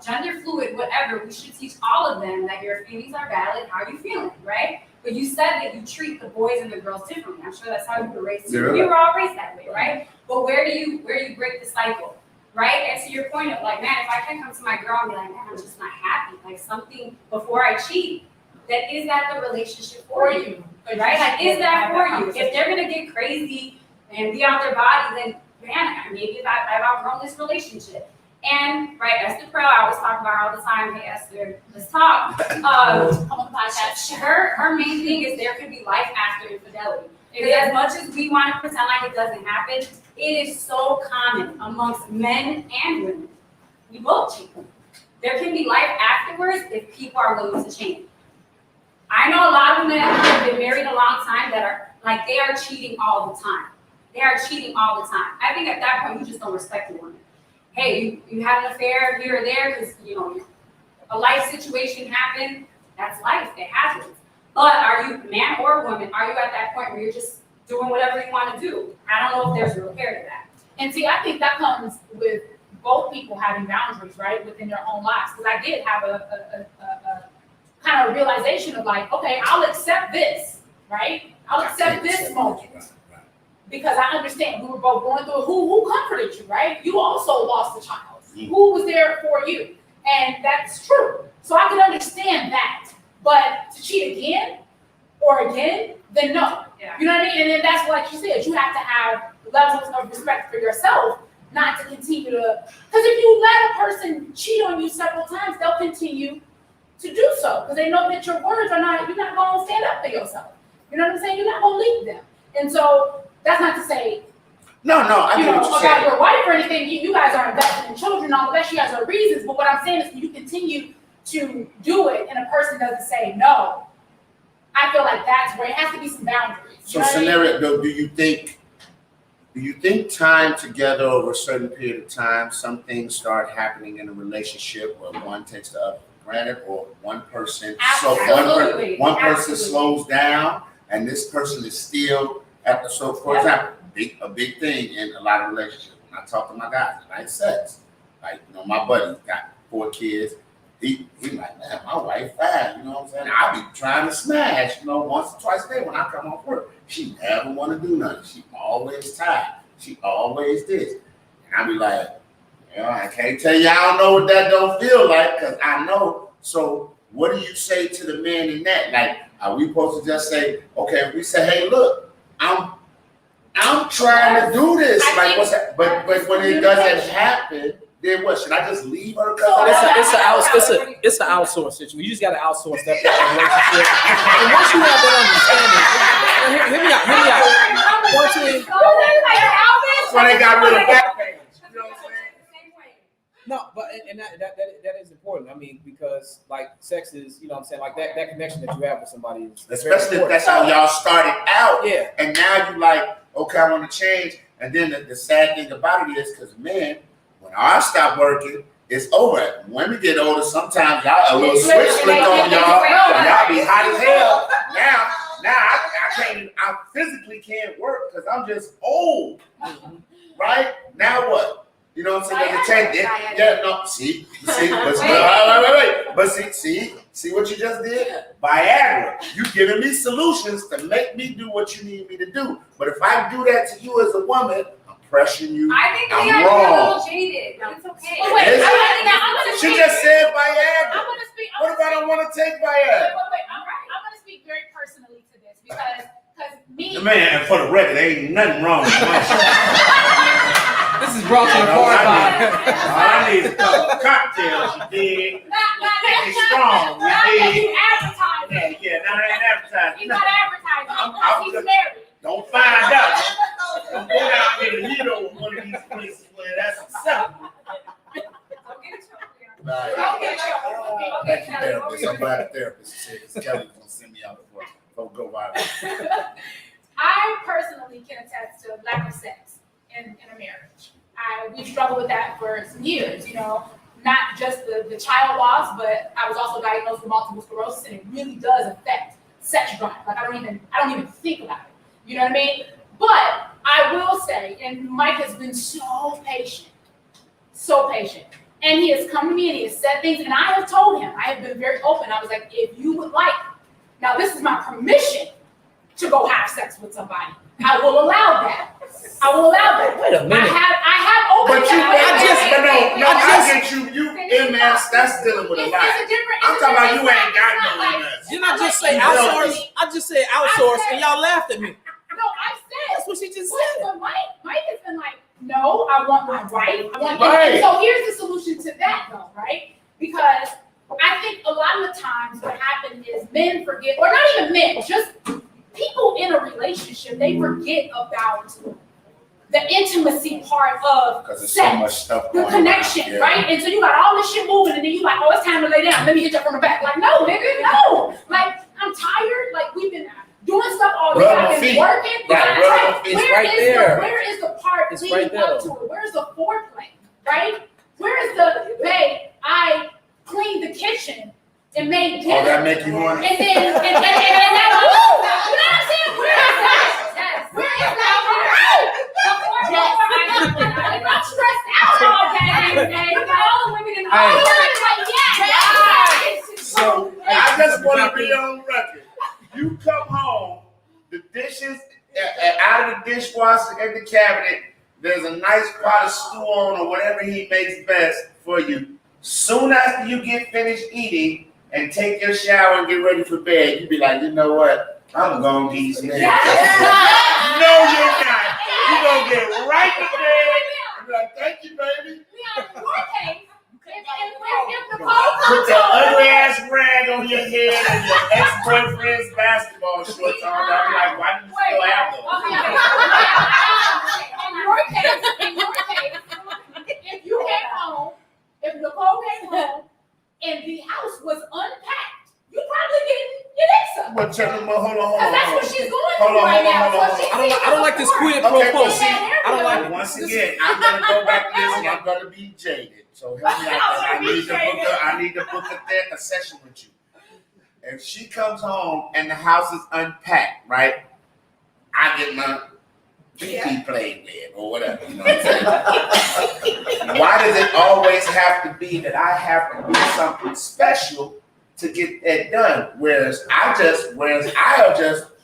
gender fluid, whatever, we should teach all of them that your feelings are valid. How are you feeling, right? But you said that you treat the boys and the girls differently. I'm sure that's how you were raised too. We were all raised that way, right? But where do you break the cycle, right? And to your point of like, man, if I can come to my girl and be like, man, I'm just not happy, like something before I cheat, is that the relationship for you, right? Like, is that for you? If they're gonna get crazy and be out their body, then man, maybe I've outgrown this relationship. And right, Esther Pearl, I always talk about her all the time. Hey Esther, let's talk. Come on the podcast. Her main thing is there could be life after infidelity. Because as much as we want to pretend like it doesn't happen, it is so common amongst men and women. We both cheat. There can be life afterwards if people are willing to change. I know a lot of men who have been married a long time that are like they are cheating all the time. They are cheating all the time. I think at that point you just don't respect the woman. Hey, you had an affair here or there because a life situation happened. That's life. It happens. But are you, man or woman, are you at that point where you're just doing whatever you want to do? I don't know if there's a repair to that. And see, I think that comes with both people having boundaries, right, within their own lives. Because I did have a kind of realization of like, okay, I'll accept this, right? I'll accept this moment. Because I understand we were both going through it. Who comforted you, right? You also lost a child. Who was there for you? And that's true. So I can understand that. But to cheat again or again, then no. Yeah. You know what I mean? And then that's like you said, you have to have levels of respect for yourself, not to continue to, because if you let a person cheat on you several times, they'll continue to do so. Because they know that your words are not, you're not going to stand up for yourself. You know what I'm saying? You're not going to lead them. And so that's not to say, No, I get what you're about saying. your wife or anything. You guys are invested in children, all of that. She has her reasons. But what I'm saying is, when you continue to do it and a person doesn't say no, I feel like that's where it has to be some boundaries. So scenario though, do you think time together over a certain period of time, some things start happening in a relationship where one takes the other for granted, or one person Absolutely. one person Absolutely. slows down and this person is still at the, so for example, a big thing in a lot of relationships. When I talk to my guys, I like sex. Like, my buddy got 4 kids. He like, man, my wife fine, you know what I'm saying? I be trying to smash, once or twice a day when I come off work. She never want to do nothing. She always tired. She always this. And I be like, I can't tell you I don't know what that don't feel like, because I know. So what do you say to the man in that? Like, are we supposed to just say, okay, we say, hey, look, I'm trying to do this. Like, what's that? But when it doesn't happen, then what? Should I just leave her? It's an outsource situation. You just got to outsource that part of the relationship. And once you have that understanding, hear me out. Once you, So they got rid of back page. You know what I'm saying? no, but and that is important. I mean, because like sex is, you know what I'm saying, like that connection that you have with somebody is very Especially if important. that's how y'all started out. Yeah. And now you like, okay, I want to change. And then the sad thing about it is, because men, when ours stop working, it's over. When we get older, sometimes y'all a little switch flick on y'all. And y'all be hot as hell. Now I can't. I physically can't work because I'm just old. Right? Now what? You know what I'm saying? They change it. Yeah, no. See, but see what you just did? Viagra. You giving me solutions to make me do what you need me to do. But if I do that to you as a woman, I'm pressuring you. I think I'm we are a wrong. little jaded, but it's okay. Oh, wait, Yes. I'm gonna She speak. just said I'm Viagra. gonna speak. What if I don't want to take Wait, Viagra? I'm gonna speak very personally to this because me. Man, for the record, there ain't nothing wrong with that. This is brought to you No, by. I need a couple of cocktails, you dig? It's strong, Not that you dig? you advertising. Yeah, now I ain't advertising. He's not advertising I'm because he's just- married. Don't find out. Don't go down here to Lido with one of these places where that's acceptable. Thank you, therapist. I'm glad the therapist said, because Kelly's gonna send me out before go viral. I personally can attest to lack of sex in a marriage. We struggled with that for some years, not just the child loss, but I was also diagnosed with multiple sclerosis, and it really does affect sex drive. Like I don't even think about it. You know what I mean? But I will say, and Mike has been so patient so patient. And he has come to me and he has said things, and I have told him, I have been very open. I was like, if you would like, now this is my permission to go have sex with somebody. I will allow that. I will allow that. Wait a minute. I have open But you, I get you. You MS, that's dealing with a It's lot. a different. I'm it's talking about different- you ain't got it's not no like- MS. Didn't I just say No, outsource? I just said outsource, and y'all laughed at me. No, I said. That's what she just But said. Mike has been like, no, I want my right. I want Right. And so here's the solution to that, though, right? Because I think a lot of the times what happens is men forget, or not even men, just people in a relationship, they forget about the intimacy part of Because there's so sex. much stuff The going connection, on. Yeah. right? And so you got all this shit moving, and then you like, oh, it's time to lay down. Let me hit you from the back. Like, no, nigga, no. Like, I'm tired. Like, we've been doing stuff all day. Rub my I've been feet. working. Right, Like, rub my feet. It's where right is there. where is the part It's leading right there. up to it? Where's the foreplay, right? Where is the, babe, I cleaned the kitchen and made dinner. Oh, that make you horny? And then, and that, you know what I'm saying? Where is that? Yes. Where is that? Yes. I'm stressed out all day. And all the women in the Hey. like, yes. So I just want to be on record. You come home, the dishes out of the dishwasher in the cabinet. There's a nice pot of stew on or whatever he makes best for you. Soon after you get finished eating and take your shower and get ready for bed, you be like, you know what? I'm gonna get some head. No, you're not. You're gonna get right to bed and be like, thank you, baby. Put that ugly ass rag on your head and your ex-boyfriend's basketball shorts on. I'll be like, why do you still have those? In your case, if you came home, if Nicole came home and the house was unpacked, you probably get your next up. But check them out. Hold on. Because that's what she's going Hold through on, right hold on, now. hold on, So she's I don't seeking like this support. quid pro Okay, quo. but see, I don't like it. Once again, I'm gonna go back to this and I'm gonna be jaded. So help me out. I need to book a session with you. If she comes home and the house is unpacked, right? I get my pinky played with or whatever. You know what I'm saying? Why does it always have to be that I have to do something special to get that done? Whereas I'll just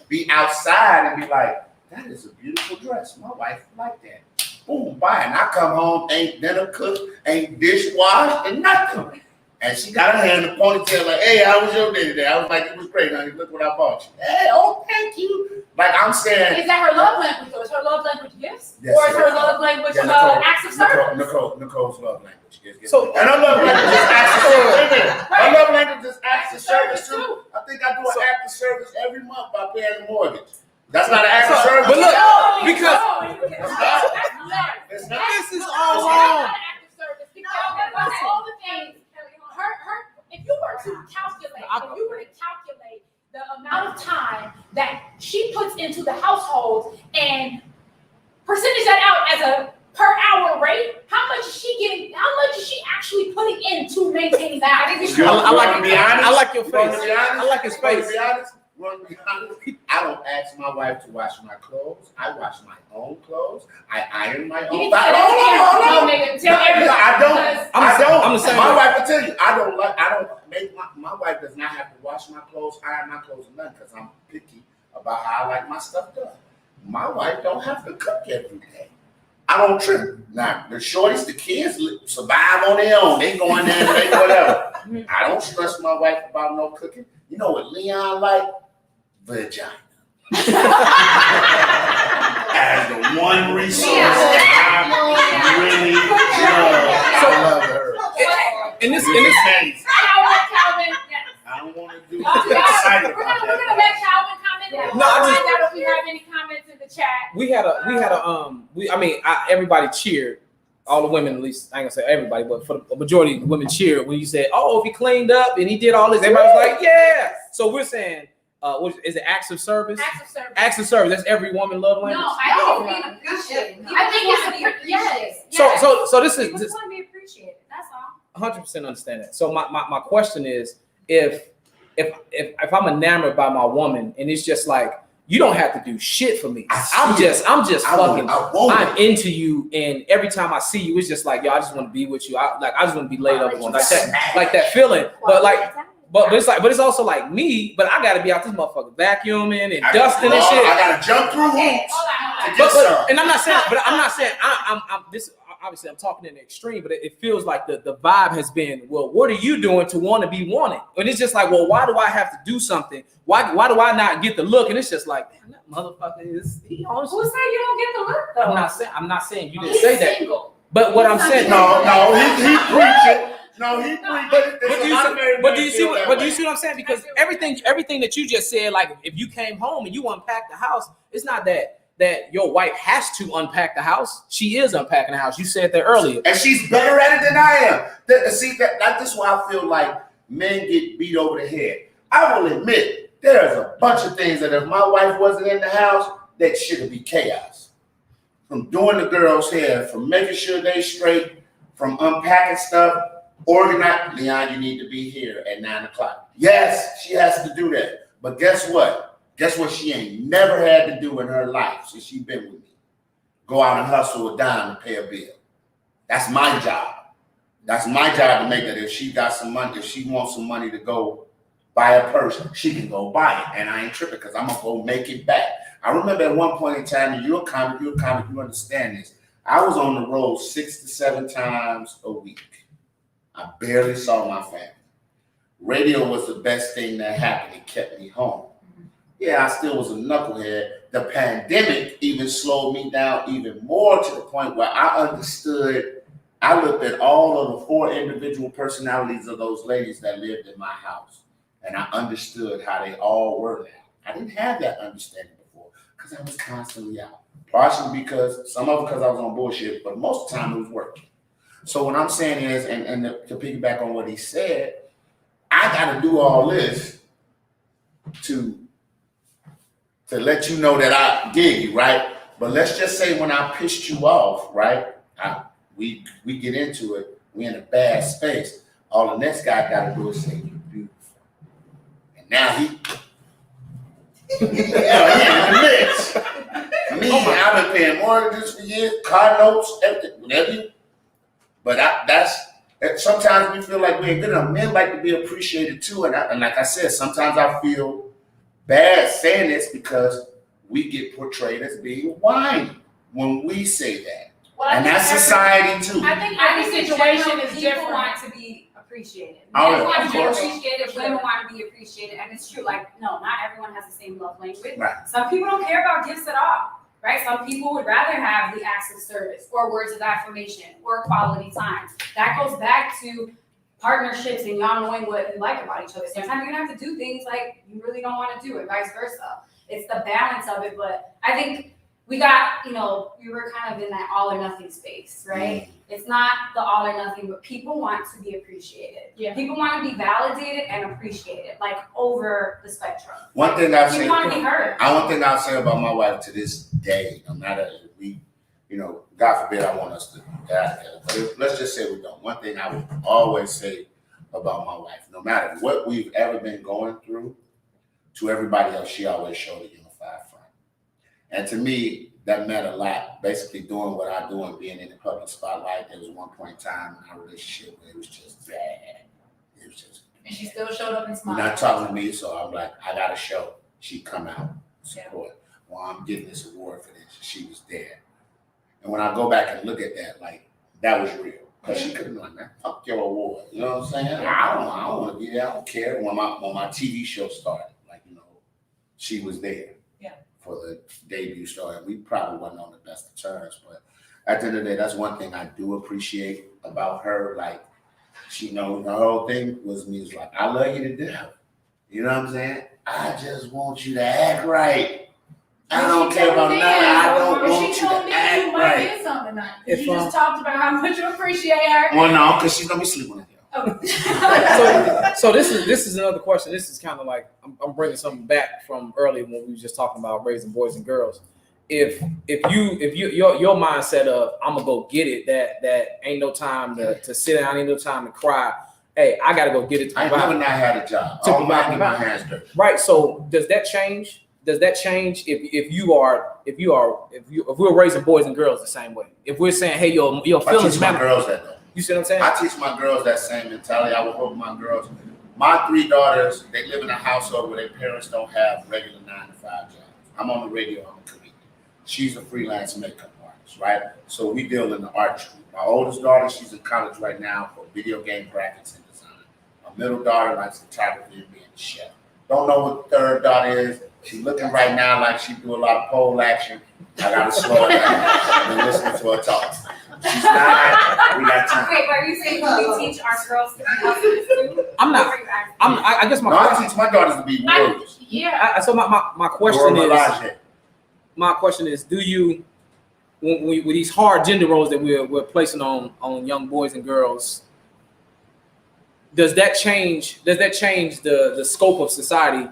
be outside and be like, that is a beautiful dress. My wife like that. Boom, buy it. And I come home, ain't dinner cooked, ain't dish washed, and nothing. And she got her hair in the ponytail, like, hey, how was your day today? I was like, it was great, honey. Look what I bought you. Hey, oh, thank you. Like I'm saying, Is that her love language, or is her love language gifts? Yes, Or is her it is. love language Yeah, Nicole, acts of service? Nicole's love language. Yes. So- And her love language is acts of service. Wait a minute. Her love language is acts of service too. I think I do an act of service every month by paying the mortgage. That's not an act of So- service. but look, No, because- It's not. This is all wrong. Because all the things, if you were to calculate the amount of time that she puts into the household and percentage that out as a per hour rate, how much is she getting? How much is she actually putting in to maintain that? I like be honest. I like your You want face. me to be honest? I like his You want me face. to be honest? You want me to be honest? I don't ask my wife to wash my clothes. I wash my own clothes. I iron my You own. need to say that again. No, nigga, tell everybody. I don't. Because I'm the same My way. wife will tell you. I don't make my wife does not have to wash my clothes, iron my clothes, or nothing, because I'm picky about how I like my stuff done. My wife don't have to cook every day. I don't trip. Now the shorties, the kids survive on their own. They go in there and make whatever. I don't stress my wife about no cooking. You know what Leon like? Vagina. As the one resource that I really love. I love her. And this, Calvin, yes. I don't want to do excited We're about gonna that. let Calvin comment. Yeah. We'll No, I just- find out if we have any comments in the chat. we had a everybody cheered. All the women, at least I ain't gonna say everybody, but for the majority of the women cheered when you said, "Oh, if he cleaned up and he did all this," everybody was like, "Yeah." So we're saying, is it acts of service? Acts of service. Acts of service. That's every woman love language. No, I Being don't. appreciated. I think People it's wanna be a yes. appreciated. So this People is just want to be appreciated. That's all. 100% understand that. So my question is, if I'm enamored by my woman and it's just like you don't have to do shit for me. I see I'm it. just fucking. I want I'm into you, and every time I see you, it's just like, yo, I just want to be with you. I just want to be laid up on like that feeling. But it's also like me. But I gotta be out this motherfucker vacuuming and dusting and shit. I gotta jump through hoops. Hold on. But and I'm not saying I'm this. Obviously, I'm talking in the extreme, but it feels like the vibe has been, well, what are you doing to want to be wanted? And it's just like, well, why do I have to do something? Why do I not get the look? And it's just like, damn, that motherfucker is he on? Who said you don't get the look though? I'm not saying you didn't He's say that. single. But what I'm saying, No, he preaching. No, he preaching. But do you see what I'm saying? Because everything that you just said, like if you came home and you unpacked the house, it's not that your wife has to unpack the house. She is unpacking the house. You said that earlier. And she's better at it than I am. See, that's why I feel like men get beat over the head. I will admit, there's a bunch of things that if my wife wasn't in the house, that shit'd be chaos. From doing the girls' hair, from making sure they straight, from unpacking stuff, organize. Leon, you need to be here at 9 o'clock. Yes, she has to do that. But guess what? Guess what she ain't never had to do in her life since she been with me? Go out and hustle a dime to pay a bill. That's my job. That's my job to make that if she got some money, if she wants some money to go buy a purse, she can go buy it. And I ain't tripping because I'm going to go make it back. I remember at one point in time, and you're a comic, you understand this. I was on the road 6 to 7 times a week. I barely saw my family. Radio was the best thing that happened. It kept me home. Yeah, I still was a knucklehead. The pandemic even slowed me down even more to the point where I understood. I looked at all of the 4 individual personalities of those ladies that lived in my house, and I understood how they all were now. I didn't have that understanding before because I was constantly out. Partially because some of it because I was on bullshit, but most of the time it was working. So what I'm saying is, and to piggyback on what he said, I got to do all this to let you know that I dig you, right? But let's just say when I pissed you off, right? We get into it. We in a bad space. All the next guy got to do is say, "You're beautiful," and now he in the mix. Me, I've been paying mortgages for years, car notes, everything, whatever. But sometimes we feel like we ain't good enough. Men like to be appreciated too, and like I said, sometimes I feel bad saying this because we get portrayed as being whiny when we say that. Well, And that's society too. I think I every think situation is people different. want to be appreciated. Oh, Men yeah, want of to be course. appreciated. Women want to be appreciated, and it's true. Like, no, not everyone has the same love language. Right. Some people don't care about gifts at all, right? Some people would rather have the acts of service or words of affirmation or quality time. That goes back to partnerships and y'all knowing what you like about each other. Sometimes you're gonna have to do things like you really don't want to do it, vice versa. It's the balance of it, but I think we got, we were kind of in that all or nothing space, right? It's not the all or nothing, but people want to be appreciated. Yeah. People want to be validated and appreciated, like over the spectrum. One thing I've People said, want to be heard. one thing I'll say about my wife to this day, no matter if we, God forbid I want us to die together, but let's just say we don't. One thing I would always say about my wife, no matter what we've ever been going through, to everybody else, she always showed a unified front. And to me, that meant a lot. Basically doing what I do and being in the public spotlight, there was one point in time in our relationship where it was just bad. It was just And she still showed up and You're smiled. not talking to me, so I'm like, I got a show. She come out, support. Well, I'm getting this award for this. She was there. And when I go back and look at that, like, that was real. Because she could have been like, man, fuck your award. You know what I'm saying? I don't want to be there. I don't care. When my TV show started, she was there for the debut story. We probably wasn't on the best of terms, but at the end of the day, that's one thing I do appreciate about her. Like, she knows her whole thing was me. It's like, I love you to death. You know what I'm saying? I just want you to act right. I don't care about nothing. I don't want you She to told me you act might right. get something tonight. If, You just talked about how much you appreciate her. Well, no, because she's gonna be sleeping with you. So this is another question. This is kind of like I'm bringing something back from earlier when we were just talking about raising boys and girls. If your mindset of I'm gonna go get it, that ain't no time to sit down, ain't no time to cry. Hey, I gotta go get it. I never not had a job. All my hands dirty. Right. So does that change does that change if we're raising boys and girls the same way? If we're saying, hey, your I feelings teach my matter. girls that though. You see what I'm saying? I teach my girls that same mentality. I would hope my girls, my 3 daughters, they live in a household where their parents don't have regular 9-to-5 jobs. I'm on the radio, I'm a comedian. She's a freelance makeup artist, right? So we deal in the art street. My oldest daughter, she's in college right now for video game graphics and design. My middle daughter likes photography and being a chef. Don't know what the third daughter is. She's looking right now like she do a lot of pole action. I gotta slow her down and listen to her talk. She's 9. We got time. Wait, but are you saying we teach our girls to be hustlers too? I'm not. Or are you asking? I guess No, my I question. teach my daughters to be warriors. Yeah. So my question Dora is. Milaje. My question is, do you, with these hard gender roles that we're placing on young boys and girls, does that change the scope of society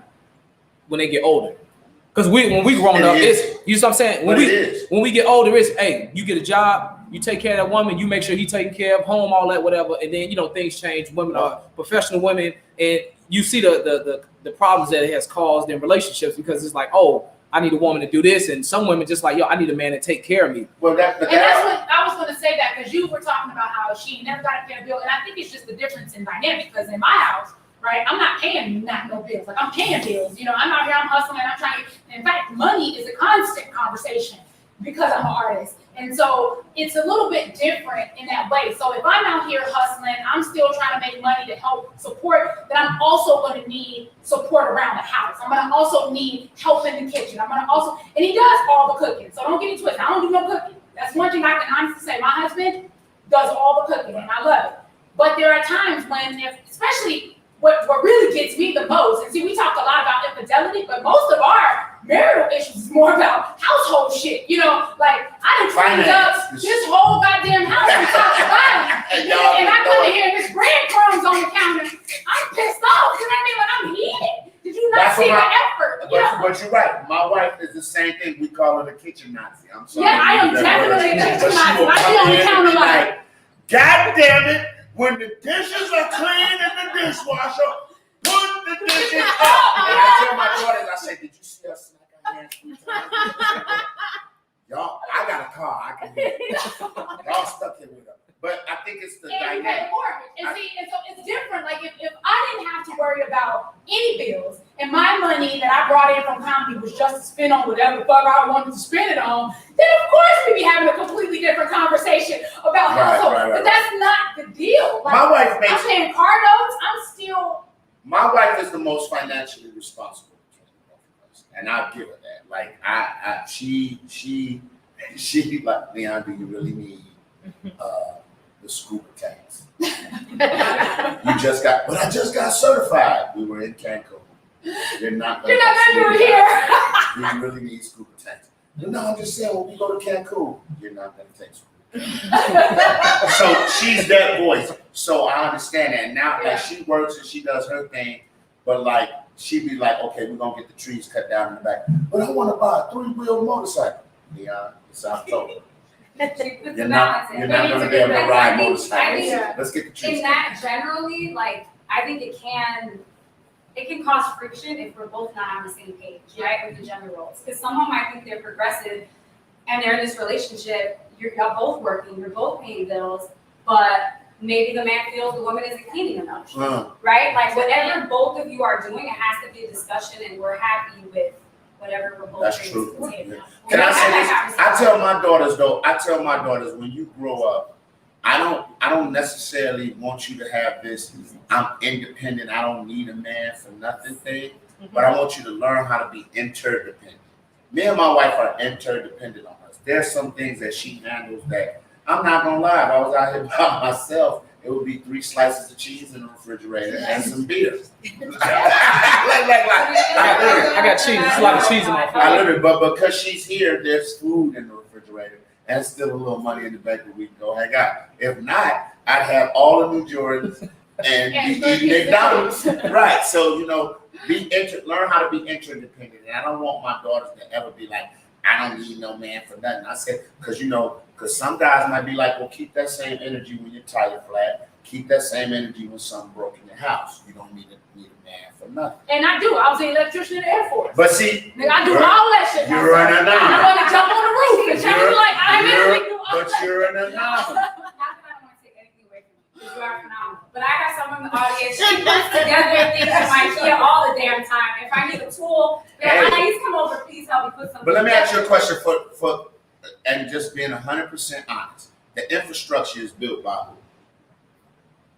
when they get older? Because when we growing up, it's, you know what I'm saying? When we get older, it's, hey, you get a job, you take care of that woman, you make sure he's taken care of, home, all that, whatever, and then things change. Women are professional women, and you see the problems that it has caused in relationships because it's like, oh, I need a woman to do this, and some women just like, yo, I need a man to take care of me. Well, And that's what I was going to say that because you were talking about how she never got to pay a bill, and I think it's just the difference in dynamic. Because in my house, right, I'm not paying no bills. Like I'm paying bills. I'm out here, I'm hustling, I'm trying. In fact, money is a constant conversation because I'm an artist, and so it's a little bit different in that way. So if I'm out here hustling, I'm still trying to make money to help support. Then I'm also going to need support around the house. I'm going to also need help in the kitchen. I'm going to also, and he does all the cooking. So don't get it twisted. I don't do no cooking. That's one thing I can honestly say. My husband does all the cooking, and I love it. But there are times when, especially what really gets me the most, and see, we talk a lot about infidelity, but most of our marital issues is more about household shit. Like I done cleaned up this whole goddamn house from top to bottom, and I come in here and there's breadcrumbs on the counter. I'm pissed off. You know what I mean? Like I'm heated. Did you not see the effort? But you're right. My wife is the same thing. We call her the kitchen Nazi. I'm sorry. Yeah, I am definitely a kitchen Nazi. I be on the counter like, God damn it! When the dishes are clean in the dishwasher, put the dishes up. And I tell my daughters, I say, did you see us smack our hands 3 times? Y'all, I got a car. I can hear it. Y'all stuck here with her. But I think it's the and you pay dynamic. the mortgage. And see, and so it's different. Like if I didn't have to worry about any bills and my money that I brought in from comedy was just to spend on whatever the fuck I wanted to spend it on, then of course we'd be having a completely different conversation about household. Right. But that's not the deal. Like, My wife makes. I'm paying car notes. I'm still. My wife is the most financially responsible between both of us, and I'll give her that. Like she like, Leon, do you really need the scuba tanks? I just got certified. We were in Cancun. You're not gonna do it here. Do you really need scuba tanks? No, I'm just saying when we go to Cancun, you're not gonna take scuba tanks. So she's that voice. So I understand that. Now like she works and she does her thing, but like she'd be like, okay, we're gonna get the trees cut down in the back. But I want to buy a 3-wheel motorcycle. Yeah, it's October. You're not gonna be able to ride motorcycles. Let's get the trees. In that generally, like I think it can cause friction if we're both not on the same page, right, with the gender roles. Because someone might think they're progressive and they're in this relationship, you're both working, you're both paying bills, but maybe the man feels the woman isn't cleaning enough, right? Like whatever both of you are doing, it has to be a discussion and we're happy with whatever we're both That's bringing true. to the table. Can I say this? I tell my daughters when you grow up, I don't necessarily want you to have this, I'm independent, I don't need a man for nothing thing, but I want you to learn how to be interdependent. Me and my wife are interdependent on us. There's some things that she handles that I'm not gonna lie, if I was out here by myself, it would be 3 slices of cheese in the refrigerator and some beer. I got cheese. There's a lot of cheese in my I literally, but because she's here, there's food in the refrigerator and still a little money in the bank that we can go hang out. If not, I'd have all the new Jordans and be eating McDonald's. Right. So, learn how to be interdependent. And I don't want my daughters to ever be like, I don't need no man for nothing. I said, because some guys might be like, well, keep that same energy when your tire flat. Keep that same energy when something broke in your house. You don't need a man man for nothing. And I do. I was an electrician in the Air Force. But see, Nigga, I do all that shit. you're an I anomaly. want to jump on the roof and change You're- like I literally do all But that. you're an anomaly. Not that I don't want to take anything away from you, 'cause you are phenomenal. But I got someone in the audience, she puts together things in my IKEA all the damn time. If I need a tool, Hey. please come over, please help me put something. But let me ask you a together. question for and just being 100% honest. The infrastructure is built by who?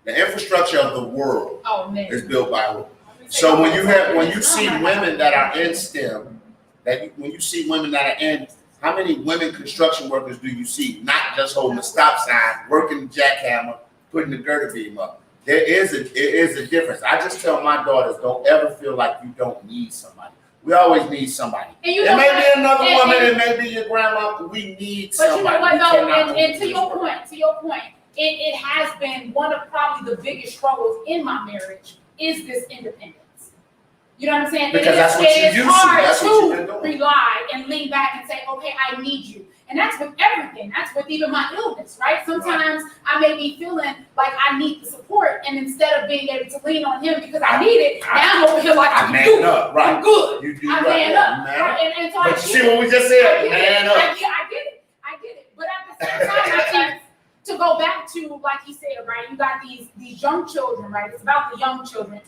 The infrastructure of the world Oh man. is built by who? So when you see women that are in STEM, when you see women that are in, how many women construction workers do you see? Not just holding the stop sign, working the jackhammer, putting the girder beam up. It is a difference. I just tell my daughters, don't ever feel like you don't need somebody. We always need somebody. And you It know may what? be another And- woman, and- it may be your grandma, but we need But you somebody. know what We though, cannot and do to this your work. point, it has been one of probably the biggest struggles in my marriage is this independence. You know what I'm saying? Because that's what it you is used to. hard That's what you've been to doing. rely and lean back and say, okay, I need you. And that's with everything. That's with even my illness, right? Sometimes I may be feeling like I need the support, and instead of being able to lean on him because I need it, now I'm over here like I I can man do it. up, I'm right? good. You do I right. man up. Man up. Right? And so I But you get see it. what we just I said? get Man it. up. I get it. But at the same time, I think to go back to like he said, right? You got these young children, right? It's about the young children,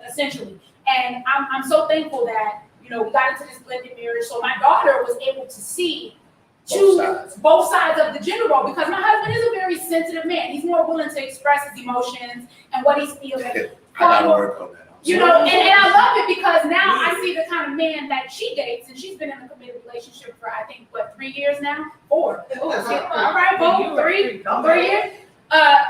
essentially. And I'm so thankful that we got into this blended marriage, so my daughter was able to see both sides of the gender role, because my husband is a very sensitive man. He's more willing to express his emotions and what he's feeling. I gotta work on that. And I love it because now I see the kind of man that she dates, and she's been in a committed relationship for I think 3 years now, 4. Oh, shit. All right, both 3 years.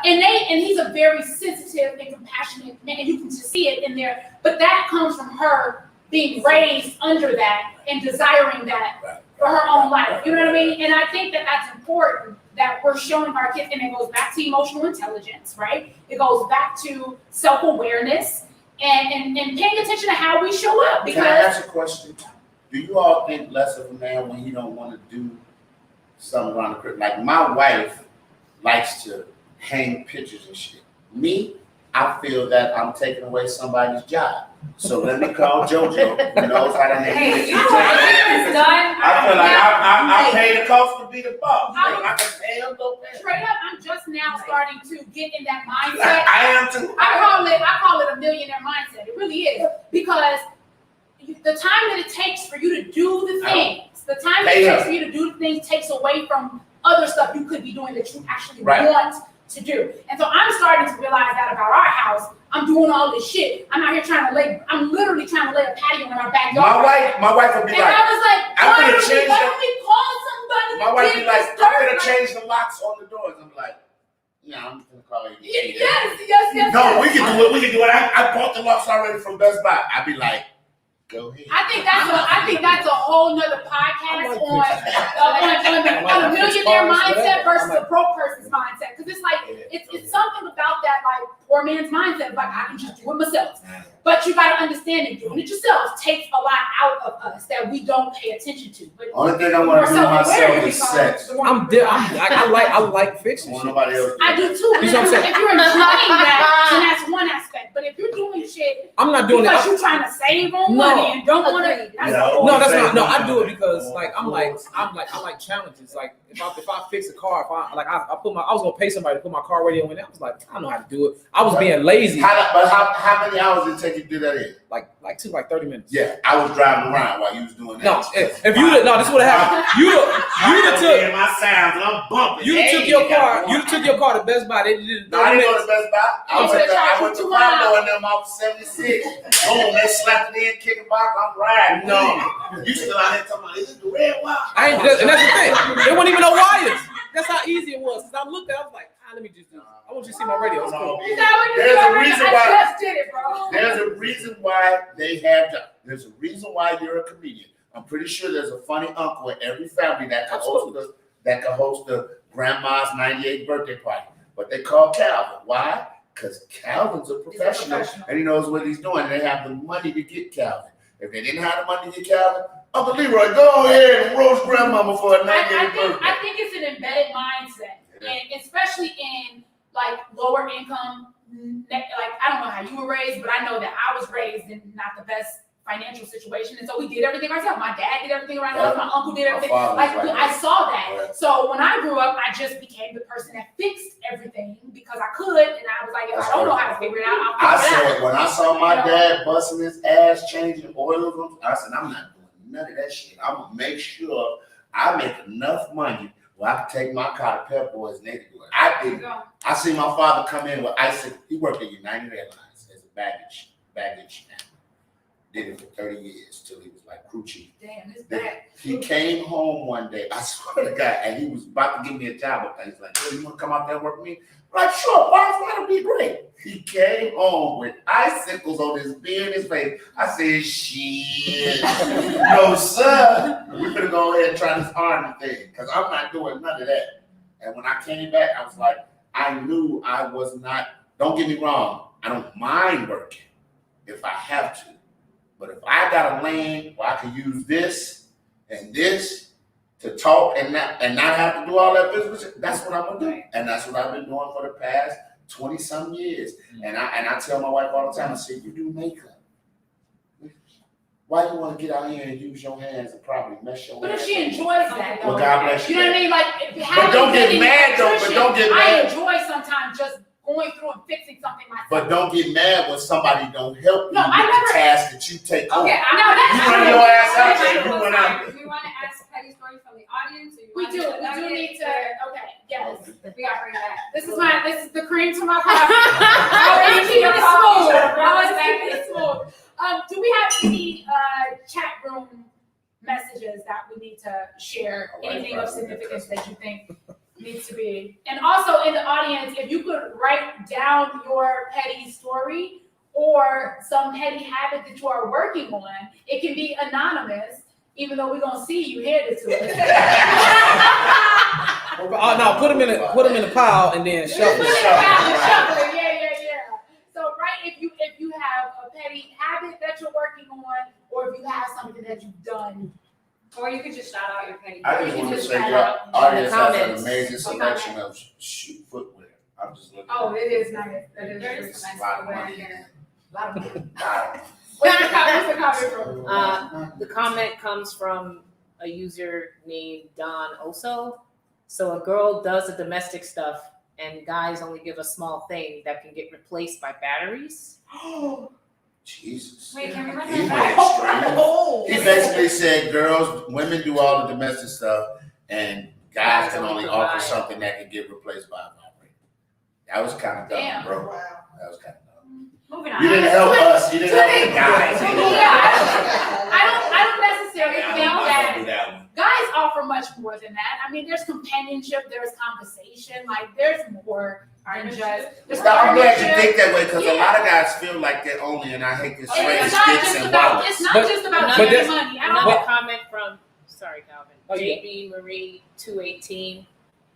And he's a very sensitive and compassionate man, and you can just see it in there. But that comes from her being raised under that and desiring that for her own life. You know what I mean? And I think that that's important, that we're showing our kids, and it goes back to emotional intelligence, right? It goes back to self-awareness and paying attention to how we show up. Can I Because ask a question? Do you all think less of a man when he don't want to do something around the crib? Like my wife likes to hang pictures and shit. Me, I feel that I'm taking away somebody's job. So let me call JoJo, who knows how to hang Hey, pictures. you know what? It's done. I feel like I Hey. pay the cost to be the boss. I can pay him, don't pay him. straight up, I'm just now starting to get in that mindset. I am too. I call it a millionaire mindset. It really is, because the time that it takes for you to do the things, the time that it takes for you to do the things takes away from other stuff you could be doing that you actually want to do. And so I'm starting to realize that about our house. I'm doing all this shit. I'm out here I'm literally trying to lay a patio in our backyard. My wife would be And like, I was like, I'm why gonna don't change we call somebody? my to wife get be like, this I'm dirt gonna out?" change the locks on the doors. I'm like, yeah, I'm gonna call you. Yes. No, we can do it. I bought the locks already from Best Buy. I'd be like, go ahead. I think that's a whole nother podcast on a millionaire mindset versus a broke person's mindset. Because it's like it's something about that like poor man's mindset. Like I can just do it myself. But you gotta understand that doing it yourself takes a lot out of us that we don't pay attention to. But Only thing I want to do myself is sex. I like I fiction. want nobody else. I do too. You know what I'm saying? If you're enjoying that, then that's one aspect. But if you're doing shit I'm not doing because it. you're trying to save on No. money and don't want to, No, that's not. No, I do it because I like challenges. Like if I fix a car, I was gonna pay somebody to put my car radio in. I was like, I don't know how to do it. I was being lazy. How many hours did it take you to do that in? Like 30 minutes. Yeah, I was driving around while you was doing that. No, if you no, this would have happened. You'd took my sounds and I'm bumping. you took your car. You took your car to Best Buy. They did. No, I didn't go to Best Buy. I went to $200. Pablo and them off 76. Boom, they slapped it in, kicking box. I'm riding. No, you still out here talking about, is it the red wire? And that's the thing. There wasn't even no wires. That's how easy it was. Since I looked at it, I was like, let me just do it. I want you to see my radio. It's cool. There's a reason why. I just did it, bro. There's a reason why they have that. There's a reason why you're a comedian. I'm pretty sure there's a funny uncle in every family that can host the grandma's 98th birthday party. But they call Calvin. Why? Because Calvin's a professional and he knows what he's doing. They have the money to get Calvin. If they didn't have the money to get Calvin, Uncle Leroy, go ahead and roast grandmama for a 98th birthday. I think it's an embedded mindset, and especially in like lower income like, I don't know how you were raised, but I know that I was raised in not the best financial situation, and so we did everything ourselves. My dad did everything around the house. My uncle did everything. Like I saw that. So when I grew up, I just became the person that fixed everything because I could, and I was like, if I don't know how to figure it out, I'll figure it out. When I saw my dad busting his ass changing oils, I said, I'm not doing none of that shit. I'm gonna make sure I make enough money where I can take my car to Pep Boys and they can do it. I did. I see my father come in with he worked at United Airlines as a baggage man. Did it for 30 years till he was like crew chief. Damn, it's bad. He came home one day, I swear to God, and he was about to give me a job up there. He's like, "Yo, you want to come out there and work with me?" I'm like, "Sure, boss, that'll be great." He came home with icicles on his beard and his face. I said, "Shit, no, sir. We're gonna go ahead and try this Army thing because I'm not doing none of that." And when I came back, I was like, I knew I was not. Don't get me wrong. I don't mind working if I have to. But if I got a lane where I can use this and this to talk and not have to do all that business, that's what I'm gonna do. And that's what I've been doing for the past 20-some years. And I tell my wife all the time, I say, you do makeup. Why do you want to get out here and use your hands and probably mess your But hands if she up? enjoys that, though, Well, God bless you. you know what I mean? Like, But don't get mad though. But don't get I mad. enjoy sometimes just going through and fixing something myself. But don't get mad when somebody don't help you No, I with never- the task that you take on. Okay, No, that's You run your ass out there. You went out there. Do we want to ask petty stories from the audience? Or you We want do. to We do need to. Okay. Yes. We got to bring that. This is the cream to my coffee. Always keep it smooth. Always keep it smooth. Do we have any chat room messages that we need to share? Anything of significance that you think needs to be? And also in the audience, if you could write down your petty story or some petty habit that you are working on, it can be anonymous, even though we're gonna see you head it to us. No, put them in a pile and then shuffle. Put it around and shuffle it. Yeah. So, right, if you have a petty habit that you're working on, or if you have something that you've done. Or you could just shout out your petty. I You just can want to just say shout your out audience in the has an comments. amazing selection of shoe footwear. I'm just looking. Oh, it is nice. That is There true. is some a lot of nice money in footwear. it. A lot of money. Wow. What's the comment from? The comment comes from a user named Don Oso. So a girl does the domestic stuff and guys only give a small thing that can get replaced by batteries. Jesus. Wait, can we run He that went back? extreme. He basically said women do all the domestic stuff, and guys can only offer something that can get replaced by a vibrator. That was kind of dumb, Damn. bro. That was kind of dumb. Moving on. You didn't help us. You didn't help the guys. I don't necessarily Yeah, think I'm not that gonna do that one. guys offer much more than that. I mean, there's companionship, there's conversation, like there's more than just. There's I'm glad you partnership. think that way because a lot of guys feel like they're only, and I hate this phrase, It's not sticks just and about. wallets. It's not But- just about but giving that's- money. I don't. Another comment from, sorry, Calvin, Oh, yeah. JB Marie 218.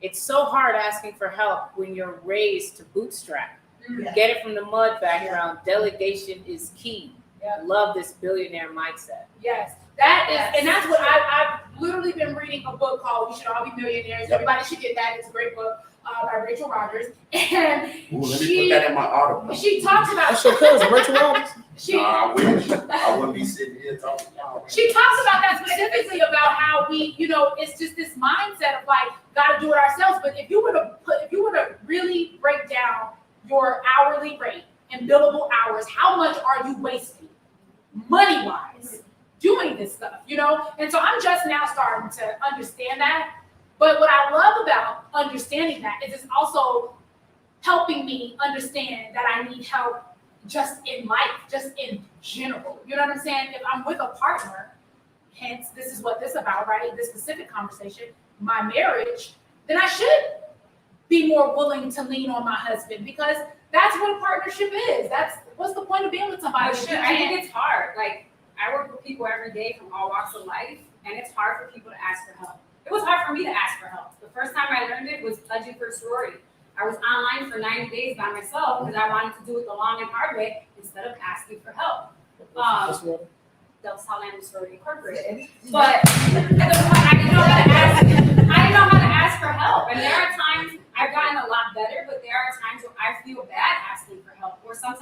It's so hard asking for help when you're raised to bootstrap. Mm. Get it from the mud background. Delegation is key. Yeah. Love this billionaire mindset. Yes, that is, Yes. and that's what I've literally been reading a book called "We Should All Be Millionaires." Yep. Everybody should get that. It's a great book by Rachel Rodgers, and Ooh, let me put that in my audible. she talks about. That's your cousin, Rachel Roberts. She Nah, I wish. I wouldn't be sitting here talking about She talks about that specifically about how we, it's just this mindset of like, gotta do it ourselves. But if you were to really break down your hourly rate and billable hours, how much are you wasting money wise doing this stuff, And so I'm just now starting to understand that. But what I love about understanding that is it's also helping me understand that I need help just in life, just in general. You know what I'm saying? If I'm with a partner, hence this is what this is about, right? This specific conversation, my marriage, then I should be more willing to lean on my husband because that's what a partnership is. That's what's the point of being with somebody? if you I can't- think it's hard. Like, I work with people every day from all walks of life, and it's hard for people to ask for help. It was hard for me to ask for help. The first time I learned it was pledging for sorority. I was online for 90 days by myself because I wanted to do it the long and hard way instead of asking for help. Del Sol Land Sorority Incorporated. But I didn't know how to ask for help. And there are times I've gotten a lot better, but there are times where I feel bad asking for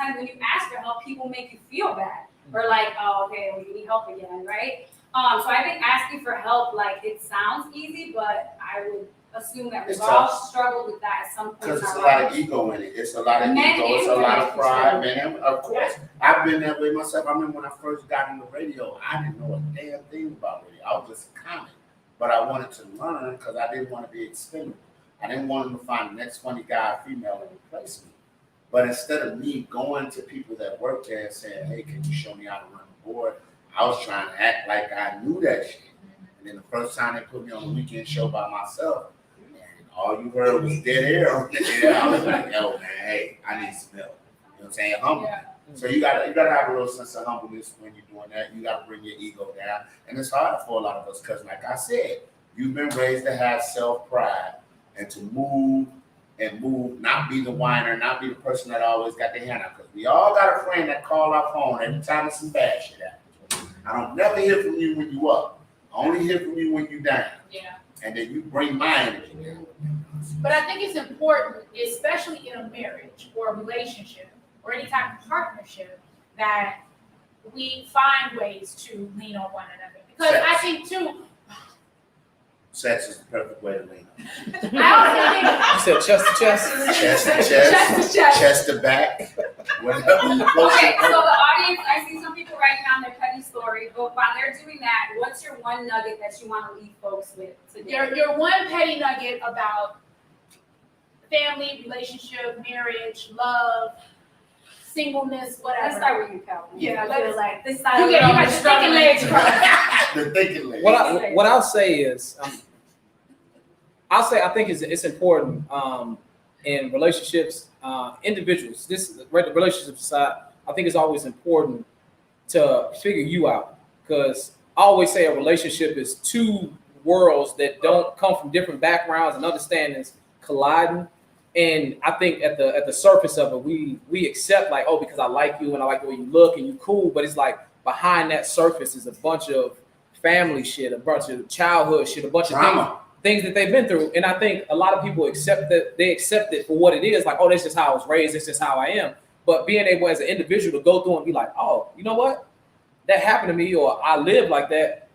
times when you ask for help, people make you feel bad. Or like, oh, okay, well, you need help again, right? So I think asking for help, like, it sounds easy, but I would assume that we've It's all tough. struggled with that at some point Because in it's a our lot of life. ego in it. It's a lot of Men ego. It's and a lot of women, pride, sure. man. Of course, I've been that way myself. I remember when I first got into radio, I didn't know a damn thing about radio. I was just a comic, but I wanted to learn because I didn't want to be expendable. I didn't want them to find the next funny guy or female and replace me. But instead of me going to people that work there and saying, "Hey, can you show me how to run the board?" I was trying to act like I knew that shit. And then the first time they put me on the weekend show by myself, all you heard was dead air. Yeah, I was like, yo, man, hey, I need some help. You know what I'm saying? Humble. Yeah. So you gotta have a little sense of humbleness when you're doing that. You gotta bring your ego down. And it's hard for a lot of us because, like I said, you've been raised to have self-pride and to move, not be the whiner, not be the person that always got their hand out. Because we all got a friend that call our phone every time there's some bad shit happens. I don't never hear from you when you up. I only hear from you when you down. Yeah. And then you bring my energy down. But I think it's important, especially in a marriage or a relationship or any type of partnership, that we find ways to lean on one another. Because I think too, Sex is the perfect way to lean. I You said chest to chest. Chest to also think chest, chest. chest to back. Whatever you Okay, so the audience, I see some people writing down their petty story, but while they're doing that, what's your one nugget that you want to leave folks with today? Your one petty nugget about family, relationship, marriage, love, singleness, Let's whatever. start with you, Calvin. Yeah, I feel let's- like this You side of the got room your is sticking struggling. legs crossed. The thinking lady. What I'll say is, I think it's important in relationships, individuals. This relationship side, I think it's always important to figure you out, because I always say a relationship is two worlds that don't come from different backgrounds and understandings colliding. And I think at the surface of it, we accept like, oh, because I like you and I like the way you look and you cool, but it's like behind that surface is a bunch of family shit, a bunch of childhood shit, a bunch of things that they've been through. And I think a lot of people accept it for what it is, like, oh, that's just how I was raised, that's just how I am. But being able as an individual to go through and be like, oh, you know what? That happened to me, or I live like that,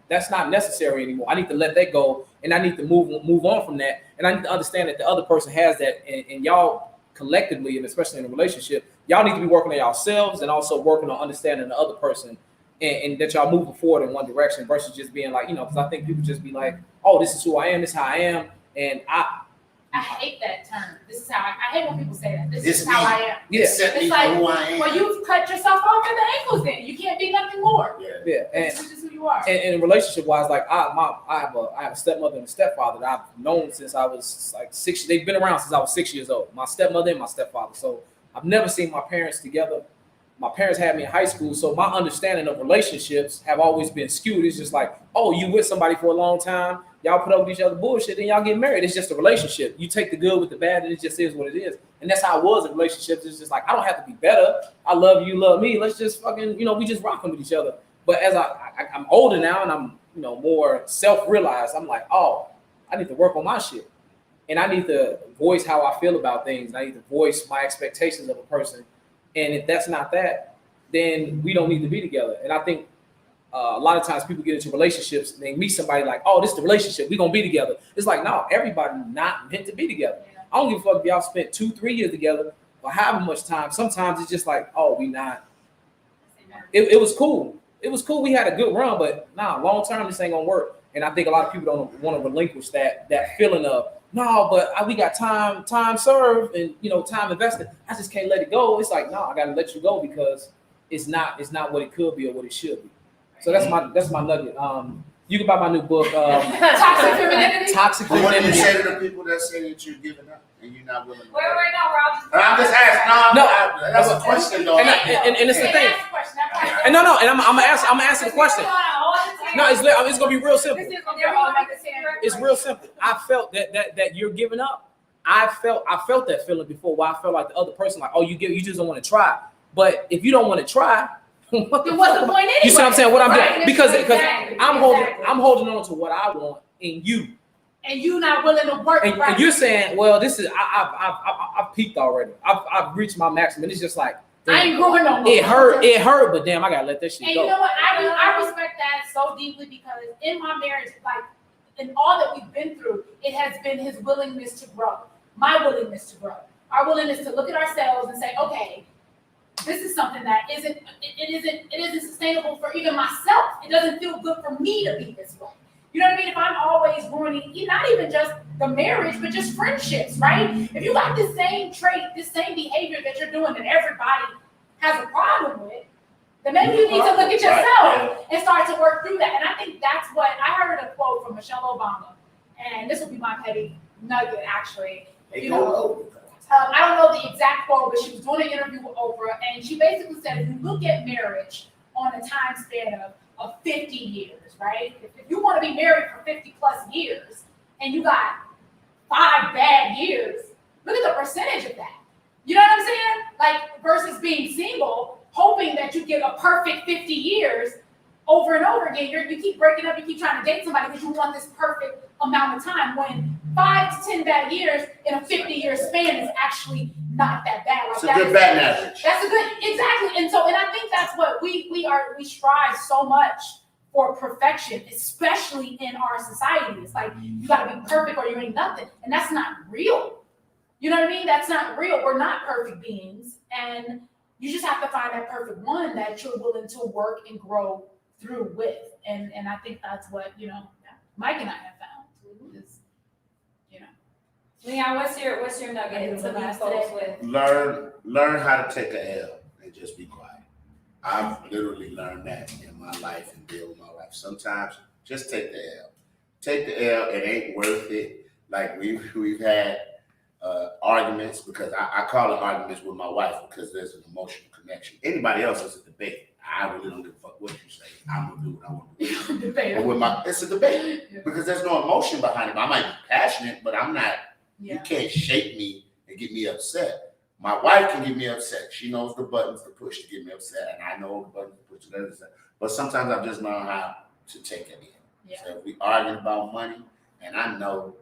that's not necessary anymore. I need to let that go, and I need to move on from that. And I need to understand that the other person has that, and y'all collectively, and especially in a relationship, y'all need to be working on yourselves and also working on understanding the other person, and that y'all moving forward in one direction versus just being like, because I think people just be like, oh, this is who I am, this is how I am, and I hate that term. This is how I hate when people say that. This It's is how me. I am. yeah, Accept me It's for like, who I am. well, you've cut yourself off at the ankles then. You can't be nothing more. Yeah. and This is just who you are. And relationship wise, like I have a stepmother and a stepfather that I've known since I was like 6. They've been around since I was 6 years old. My stepmother and my stepfather. So I've never seen my parents together. My parents had me in high school, so my understanding of relationships have always been skewed. It's just like, oh, you with somebody for a long time, y'all put up with each other bullshit, then y'all get married. It's just a relationship. You take the good with the bad, and it just is what it is. And that's how it was in relationships. It's just like, I don't have to be better. I love you, love me. Let's just fucking, we just rocking with each other. But as I'm older now and I'm, more self-realized, I'm like, oh, I need to work on my shit. And I need to voice how I feel about things. I need to voice my expectations of a person. And if that's not that, then we don't need to be together. And I think a lot of times people get into relationships and they meet somebody like, oh, this is the relationship, we're going to be together. It's like, no, everybody not meant to be together. Yeah. I don't give a fuck if y'all spent 2-3 years together or however much time. Sometimes it's just like, oh, we not. It was cool. It was cool. We had a good run, but long term, this ain't going to work. And I think a lot of people don't want to relinquish that feeling of, no, but we got time served and, time invested. I just can't let it go. It's like, no, I got to let you go because it's not what it could be or what it should be. So that's my nugget. You can buy my new book, Toxic femininity. Toxic But what do you Femininity. say to the people that say that you're giving up and you're not willing to Wait, work? no, Rob. And I'm just asking. No. That's a question, though. And it's the thing. And no, and I'm gonna answer the question. No, it's gonna be real simple. It's real simple. I felt that you're giving up. I felt that feeling before, where I felt like the other person, like, oh, you just don't want to try. But if you don't want to try, Then what's the point anyway? you see what I'm saying? What I'm Right. doing because Exactly. I'm holding on to what I want in you, And you not willing to work. and you're saying, well, this is I've peaked already. I've reached my maximum. It's just like, I ain't growing no more. It hurt, but damn, I gotta let that shit And go. you know what? I respect that so deeply because in my marriage, like in all that we've been through, it has been his willingness to grow, my willingness to grow, our willingness to look at ourselves and say, okay, this is something that isn't sustainable for even myself. It doesn't feel good for me to be this way. You know what I mean? If I'm always ruining, not even just the marriage, but just friendships, right? If you got this same trait, this same behavior that you're doing that everybody has a problem with, then maybe you need to look at yourself and start to work through that. And I think that's what I heard a quote from Michelle Obama, and this will be my petty nugget actually. You know, I don't know the exact quote, but she was doing an interview with Oprah, and she basically said, if you look at marriage on a time span of 50 years, right? If you want to be married for 50 plus years and you got 5 bad years, look at the percentage of that. You know what I'm saying? Like versus being single, hoping that you get a perfect 50 years over and over again. You keep breaking up, you keep trying to date somebody because you want this perfect amount of time when 5 to 10 bad years in a 50-year span is actually not that bad. Like It's a good batting average. That's a good, exactly. And I think that's what we strive so much for perfection, especially in our society. It's like you gotta be perfect or you ain't nothing. And that's not real. You know what I mean? That's not real. We're not perfect beings. And you just have to find that perfect one that you're willing to work and grow through with. And I think that's what, Mike and I have found. Is, Leon, what's your nugget to leave folks with? Learn how to take a L and just be quiet. I've literally learned that in my life and deal with my life. Sometimes just take the L. Take the L. It ain't worth it. Like we've had arguments because I call it arguments with my wife because there's an emotional connection. Anybody else is a debate. I really don't give a fuck what you say. I'm gonna do what I want to do. But it's a debate because there's no emotion behind it. I might be passionate, but I'm not. You can't shake me and get me upset. My wife can get me upset. She knows the buttons to push to get me upset, and I know the buttons to push to get me upset. But sometimes I've just learned how to take it in. Yeah. So if we arguing about money, and I know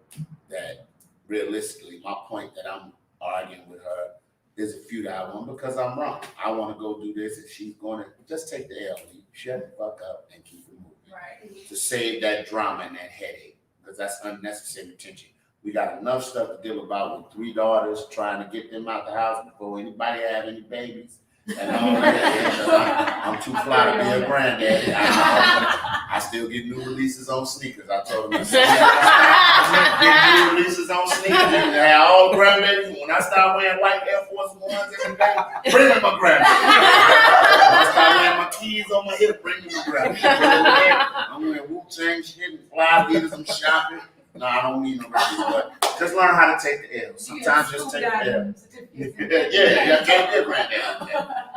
that realistically, my point that I'm arguing with her is a futile one because I'm wrong. I want to go do this, and she's going to just take the L. Shut the fuck up and keep it moving. Right. To save that drama and that headache because that's unnecessary attention. We got enough stuff to deal about with 3 daughters, trying to get them out the house before anybody have any babies. And all that. I'm too fly to be a granddaddy. I still get new releases on sneakers. I told them, get new releases on sneakers. And I have all the grandbabies. When I start wearing white Air Force Ones every day, bring me my grandbaby. When I start wearing my keys on my hip, bring me my grandbaby. I'm wearing Wu-Tang shit and fly leaders. I'm shopping. No, I don't need no release, but just learn how to take the L. Sometimes just take the L. Yeah, can't be a granddad.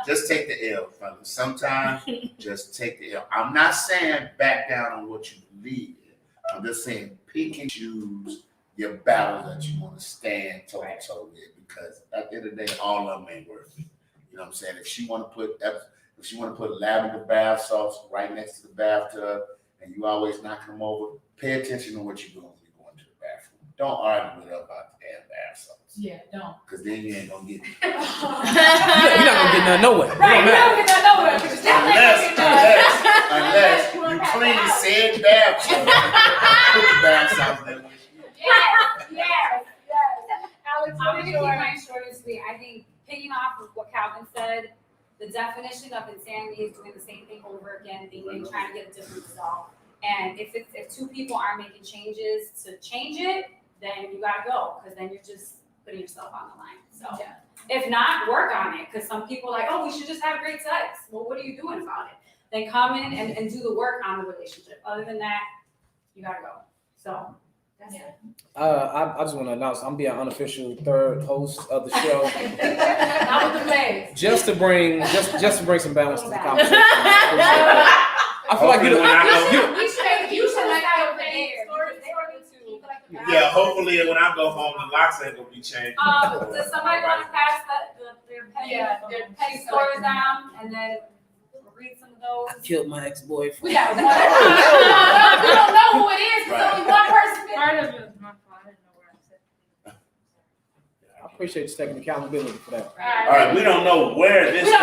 Just take the L, fellas. Sometimes just take the L. I'm not saying back down on what you believe in. I'm just saying pick and choose your battles that you want to stand toe to toe with because at the end of the day, all of them ain't worth it. You know what I'm saying? If she want to put lavender bath salts right next to the bathtub and you always knock them over, pay attention to what you're doing. Don't argue with her about the damn bath salts. Yeah, don't. Because then you ain't gonna get it. You're not gonna get nothing nowhere. Right, you don't get that nowhere. But you definitely Unless you clean said bath salts. Put the bath salts in. Yes. Alex, I'm gonna keep mine short and sweet. I think picking off of what Calvin said, the definition of insanity is doing the same thing over again, thinking, trying to get a different result. And if 2 people aren't making changes to change it, then you gotta go, because then you're just putting yourself on the line. So if not, work on it, because some people are like, oh, we should just have great sex. Well, what are you doing about it? Then come in and do the work on the relationship. Other than that, you gotta go. So that's it. I just want to announce I'm being unofficial 3rd host of the show. Not with the legs. just to bring some balance to the conversation. I feel like You should like have a Yeah, hopefully when I go home, the locks ain't gonna be changed. Does somebody want to pass their petty stories down and then read some of those? I killed my ex-boyfriend. We got one. No, we don't know who it is. There's only one person. Part of it was my fault. I didn't know where I said. Appreciate you taking accountability for that. All right, we don't know where this We don't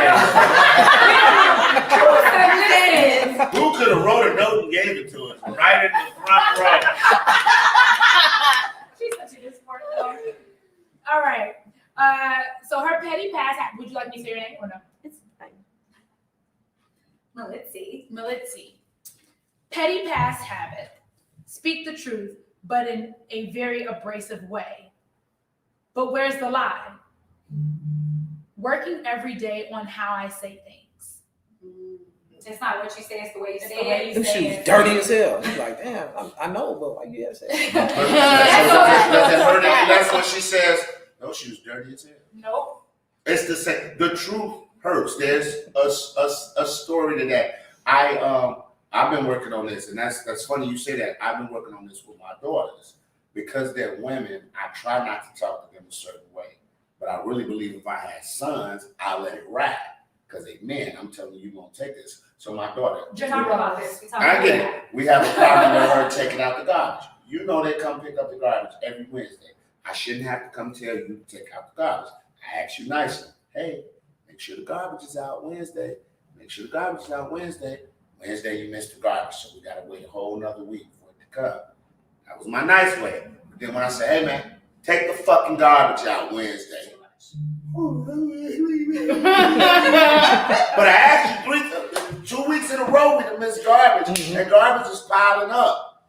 came Listen. from. Who could have wrote a note and gave it to us right in the front row? She's such a good sport, though. All right. So her petty past. Would you like me to say your name or no? It's fine. Well, let's see. Melitzi. Petty past habit. Speak the truth, but in a very abrasive way. But where's the lie? Working every day on how I say things. It's not what you say, it's the way you It's say the way it. you Them say shoes it. dirty as hell. He's like, damn, I know, but why you gotta say it? That's what she says. Those shoes dirty as hell. Nope. It's the same. The truth hurts. There's a story to that. I've been working on this, and that's funny you say that. I've been working on this with my daughters because they're women. I try not to talk to them a certain way, but I really believe if I had sons, I'll let it ride because they men. I'm telling you, you won't take this. So my daughter, We talked about this. We talked I about get that. it. We have a problem with her taking out the garbage. You know they come pick up the garbage every Wednesday. I shouldn't have to come tell you to take out the garbage. I ask you nicely, hey, make sure the garbage is out Wednesday. Make sure the garbage is out Wednesday. Wednesday you missed the garbage, so we gotta wait a whole nother week for it to come. That was my nice way. But then when I say, hey man, take the fucking garbage out Wednesday. But I asked you 2 weeks in a row we done missed garbage, and garbage is piling up.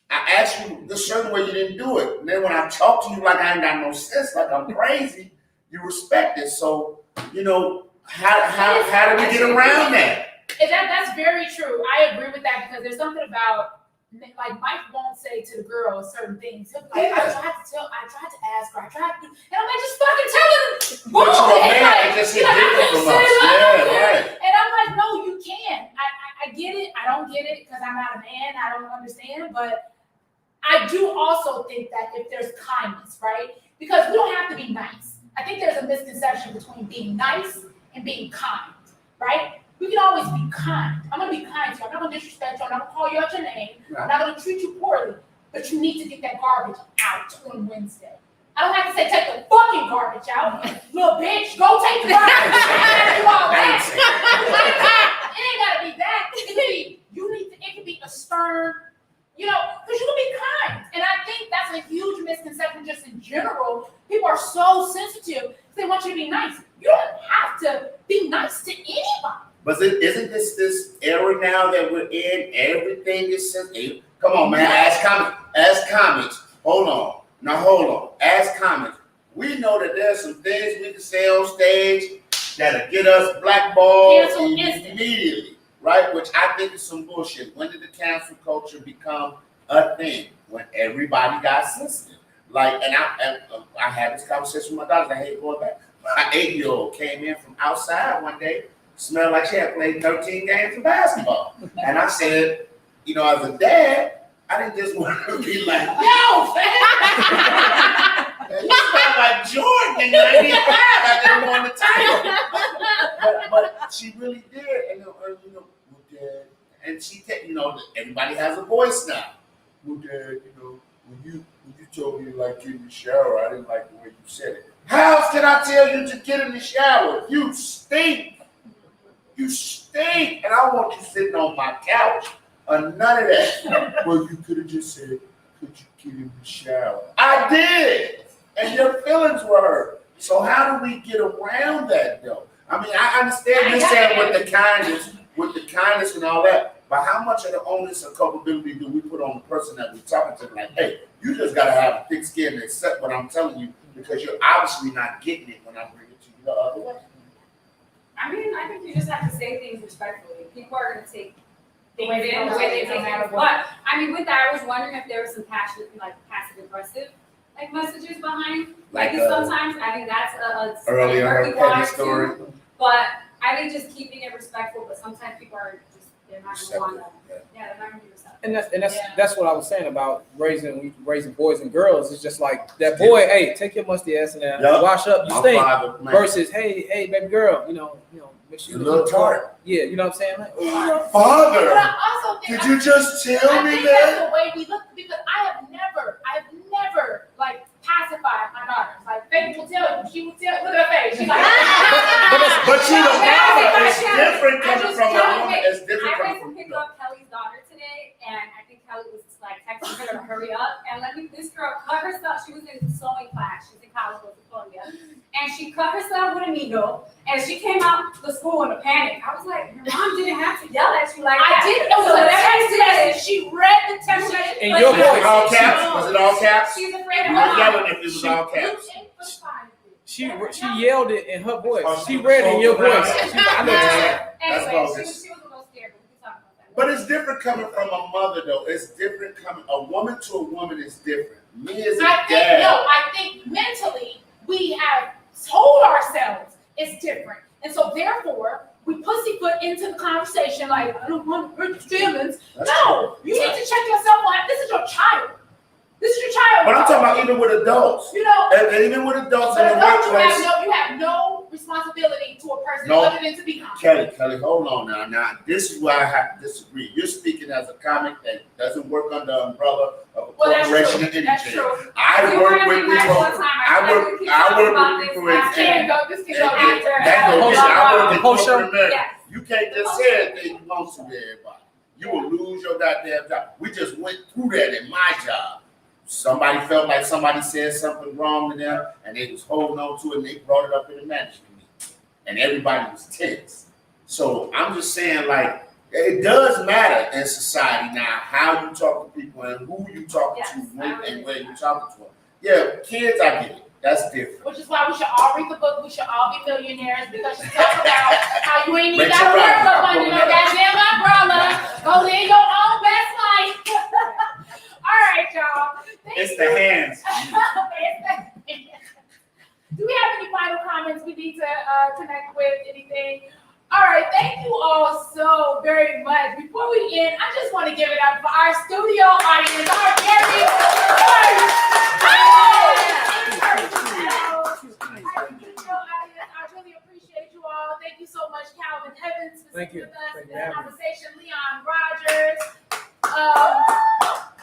I asked you the certain way, you didn't do it. And then when I talk to you like I ain't got no sense, like I'm crazy, you respect it. So, you know, how do we get around that? And that's very true. I agree with that because there's something about, like, Mike won't say to the girl certain things. He'll be like, Yeah. I tried to ask her, I tried to do, and I'm like, just fucking tell her. But you're a And man, like, it just you hit know, I different couldn't from say us. it, Yeah, right. And I'm like, no, you can. I get it. I don't get it because I'm not a man. I don't understand. But I do also think that if there's kindness, right? Because we don't have to be nice. I think there's a misconception between being nice and being kind, right? We can always be kind. I'm gonna be kind to you. I'm not gonna disrespect you. I'm not gonna call you out your name. I'm not gonna treat you poorly. But you need to get that garbage out on Wednesday. I don't have to say take the fucking garbage out. Little bitch, go take the garbage out. Do all that. It ain't gotta be that. It can be, it can be a stern, you know, because you can be kind. And I think that's a huge misconception just in general. People are so sensitive because they want you to be nice. You don't have to be nice to anybody. But isn't this era now that we're in? Everything is sensitive. Come on, man. As comics. Hold on. Now hold on. As comics, we know that there's some things we can say on stage that'll get us blackballed Cancel instantly. immediately, right? Which I think is some bullshit. When did the cancel culture become a thing? When everybody got sensitive. Like, and I had this conversation with my daughters. I hate going back. My 8-year-old came in from outside one day, smelled like she had played 13 games of basketball. And I said, you know, as a dad, I didn't just want to be like, yo, man, you smell like Jordan in 95. I didn't want the title. But she really did. And, you know, Dad, and she, you know, everybody has a voice now. Well, Dad, you know, when you told me to like get in the shower, I didn't like the way you said it. How else can I tell you to get in the shower? You stink. You stink. And I want you sitting on my couch or none of that. Well, you could have just said, could you get in the shower? I did. And your feelings were hurt. So how do we get around that though? I mean, I understand you're saying with the kindness and all that. But how much of the onus and culpability do we put on the person that we're talking to? Like, hey, you just got to have a thick skin and accept what I'm telling you because you're obviously not getting it when I bring it to you the other way. I mean, I think you just have to say things respectfully. People are going to take The way they things in, the way they take it. But I mean, with that, I was wondering if there was some passionate, like passive aggressive, like messages behind. Like sometimes I think that's a earlier murky her water petty story. too. But I think just keeping it respectful. But sometimes people are just they're not going to want to. Yeah, they're not going to be receptive. And Yeah. that's what I was saying about raising boys and girls. It's just like that boy, hey, take your musty ass in there, Yep. wash up, you My stink. father, man. Versus, hey, baby girl, you know, make sure You you little look tart. Yeah, you know what I'm saying? Like, But Father, I also think did you just tell I me think that? that's the way we look because I've never like pacified my daughters. Like Faith will tell you. She will tell. Look at her face. She's like. But you know, it's I different just coming from a can't woman. wait. It's different I coming went to from pick you. up Kelly's daughter today, and I think Kelly was like texting her to hurry up. And this girl cut herself. She was in sewing class. She's in college, goes to Columbia, and she cut herself with a needle. And she came out to school in a panic. I was like, your mom didn't have to yell at you like I that. didn't. It was a text message. She read the text message. In but your she- Was voice. it all caps? Was it all caps? She's afraid You of were her yelling mom. if it was all caps. She yelled it in her voice. She read it in your voice. She was like, I know what you're saying. Anyway, bogus. she was a little scared, but we can talk about that. But it's different coming from a mother, though. It's different coming. A woman to a woman is different. Me as a dad. I think mentally we have told ourselves it's different. And so therefore, we pussyfoot into the conversation like, I don't want to hurt your feelings. No, you need to check yourself on. This is your child. This is your child. But I'm talking about even with adults. You know, And even with adults in but the adults, workplace. you have no responsibility to a person No. other than to be kind. Kelly, hold on now. Now, this is where I have to disagree. You're speaking as a comic that doesn't work under the umbrella of a Well, that's corporation true. or anything. That's true. I We work wanna with be nice people. one time. I work with people in This can go. This can go. After- That goes, Post- I work in post- corporate America. Yes. You can't just say anything you want to everybody. You will lose your goddamn job. We just went through that in my job. Somebody felt like somebody said something wrong to them, and they was holding on to it, and they brought it up in the management meeting, and everybody was tense. So I'm just saying, like, it does matter in society now how you talk to people and who you talk Yes, to when, I agree. and where you talk to them. Yeah, kids, I get it. That's different. Which is why we should all read the book. We should all be millionaires because she talks about how you ain't even Rachel got to work Brown. up under no goddamn umbrella. Go live your own best life. All right, y'all. Thank It's you. the hands. Do we have any final comments we need to connect with? Anything? All right, thank you all so very much. Before we end, I just want to give it up for our studio audience, our very I really appreciate you all. Thank you so much, Calvin Evans, for Thank sitting you. with us Thank in you for this having me. conversation. Leon Rogers.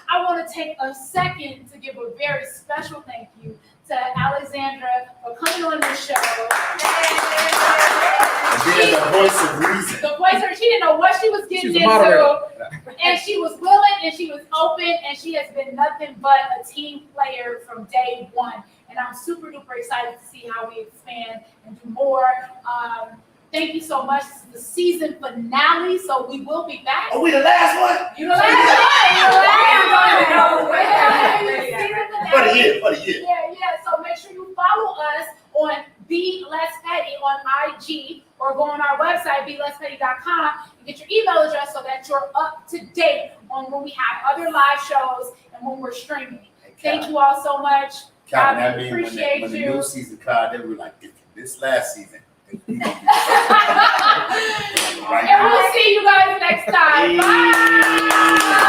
I want to take a second to give a very special thank you to Alexandra for coming on the show. And being the voice of reason. The voice her, she didn't know what she was She getting was a moderator. into. And she was willing and she was open and she has been nothing but a team player from day one. And I'm super duper excited to see how we expand and do more. Thank you so much. This is the season finale, so we will be back. Are we the last one? You know For the year. Yeah. So make sure you follow us on Be Less Petty on IG or go on our website, belesspetty.com, and get your email address so that you're up to date on when we have other live shows and when we're streaming. Thank you all so much. Calvin, I that means appreciate when the you. new season card, they were like, this last season. And we'll see you guys next time. Bye.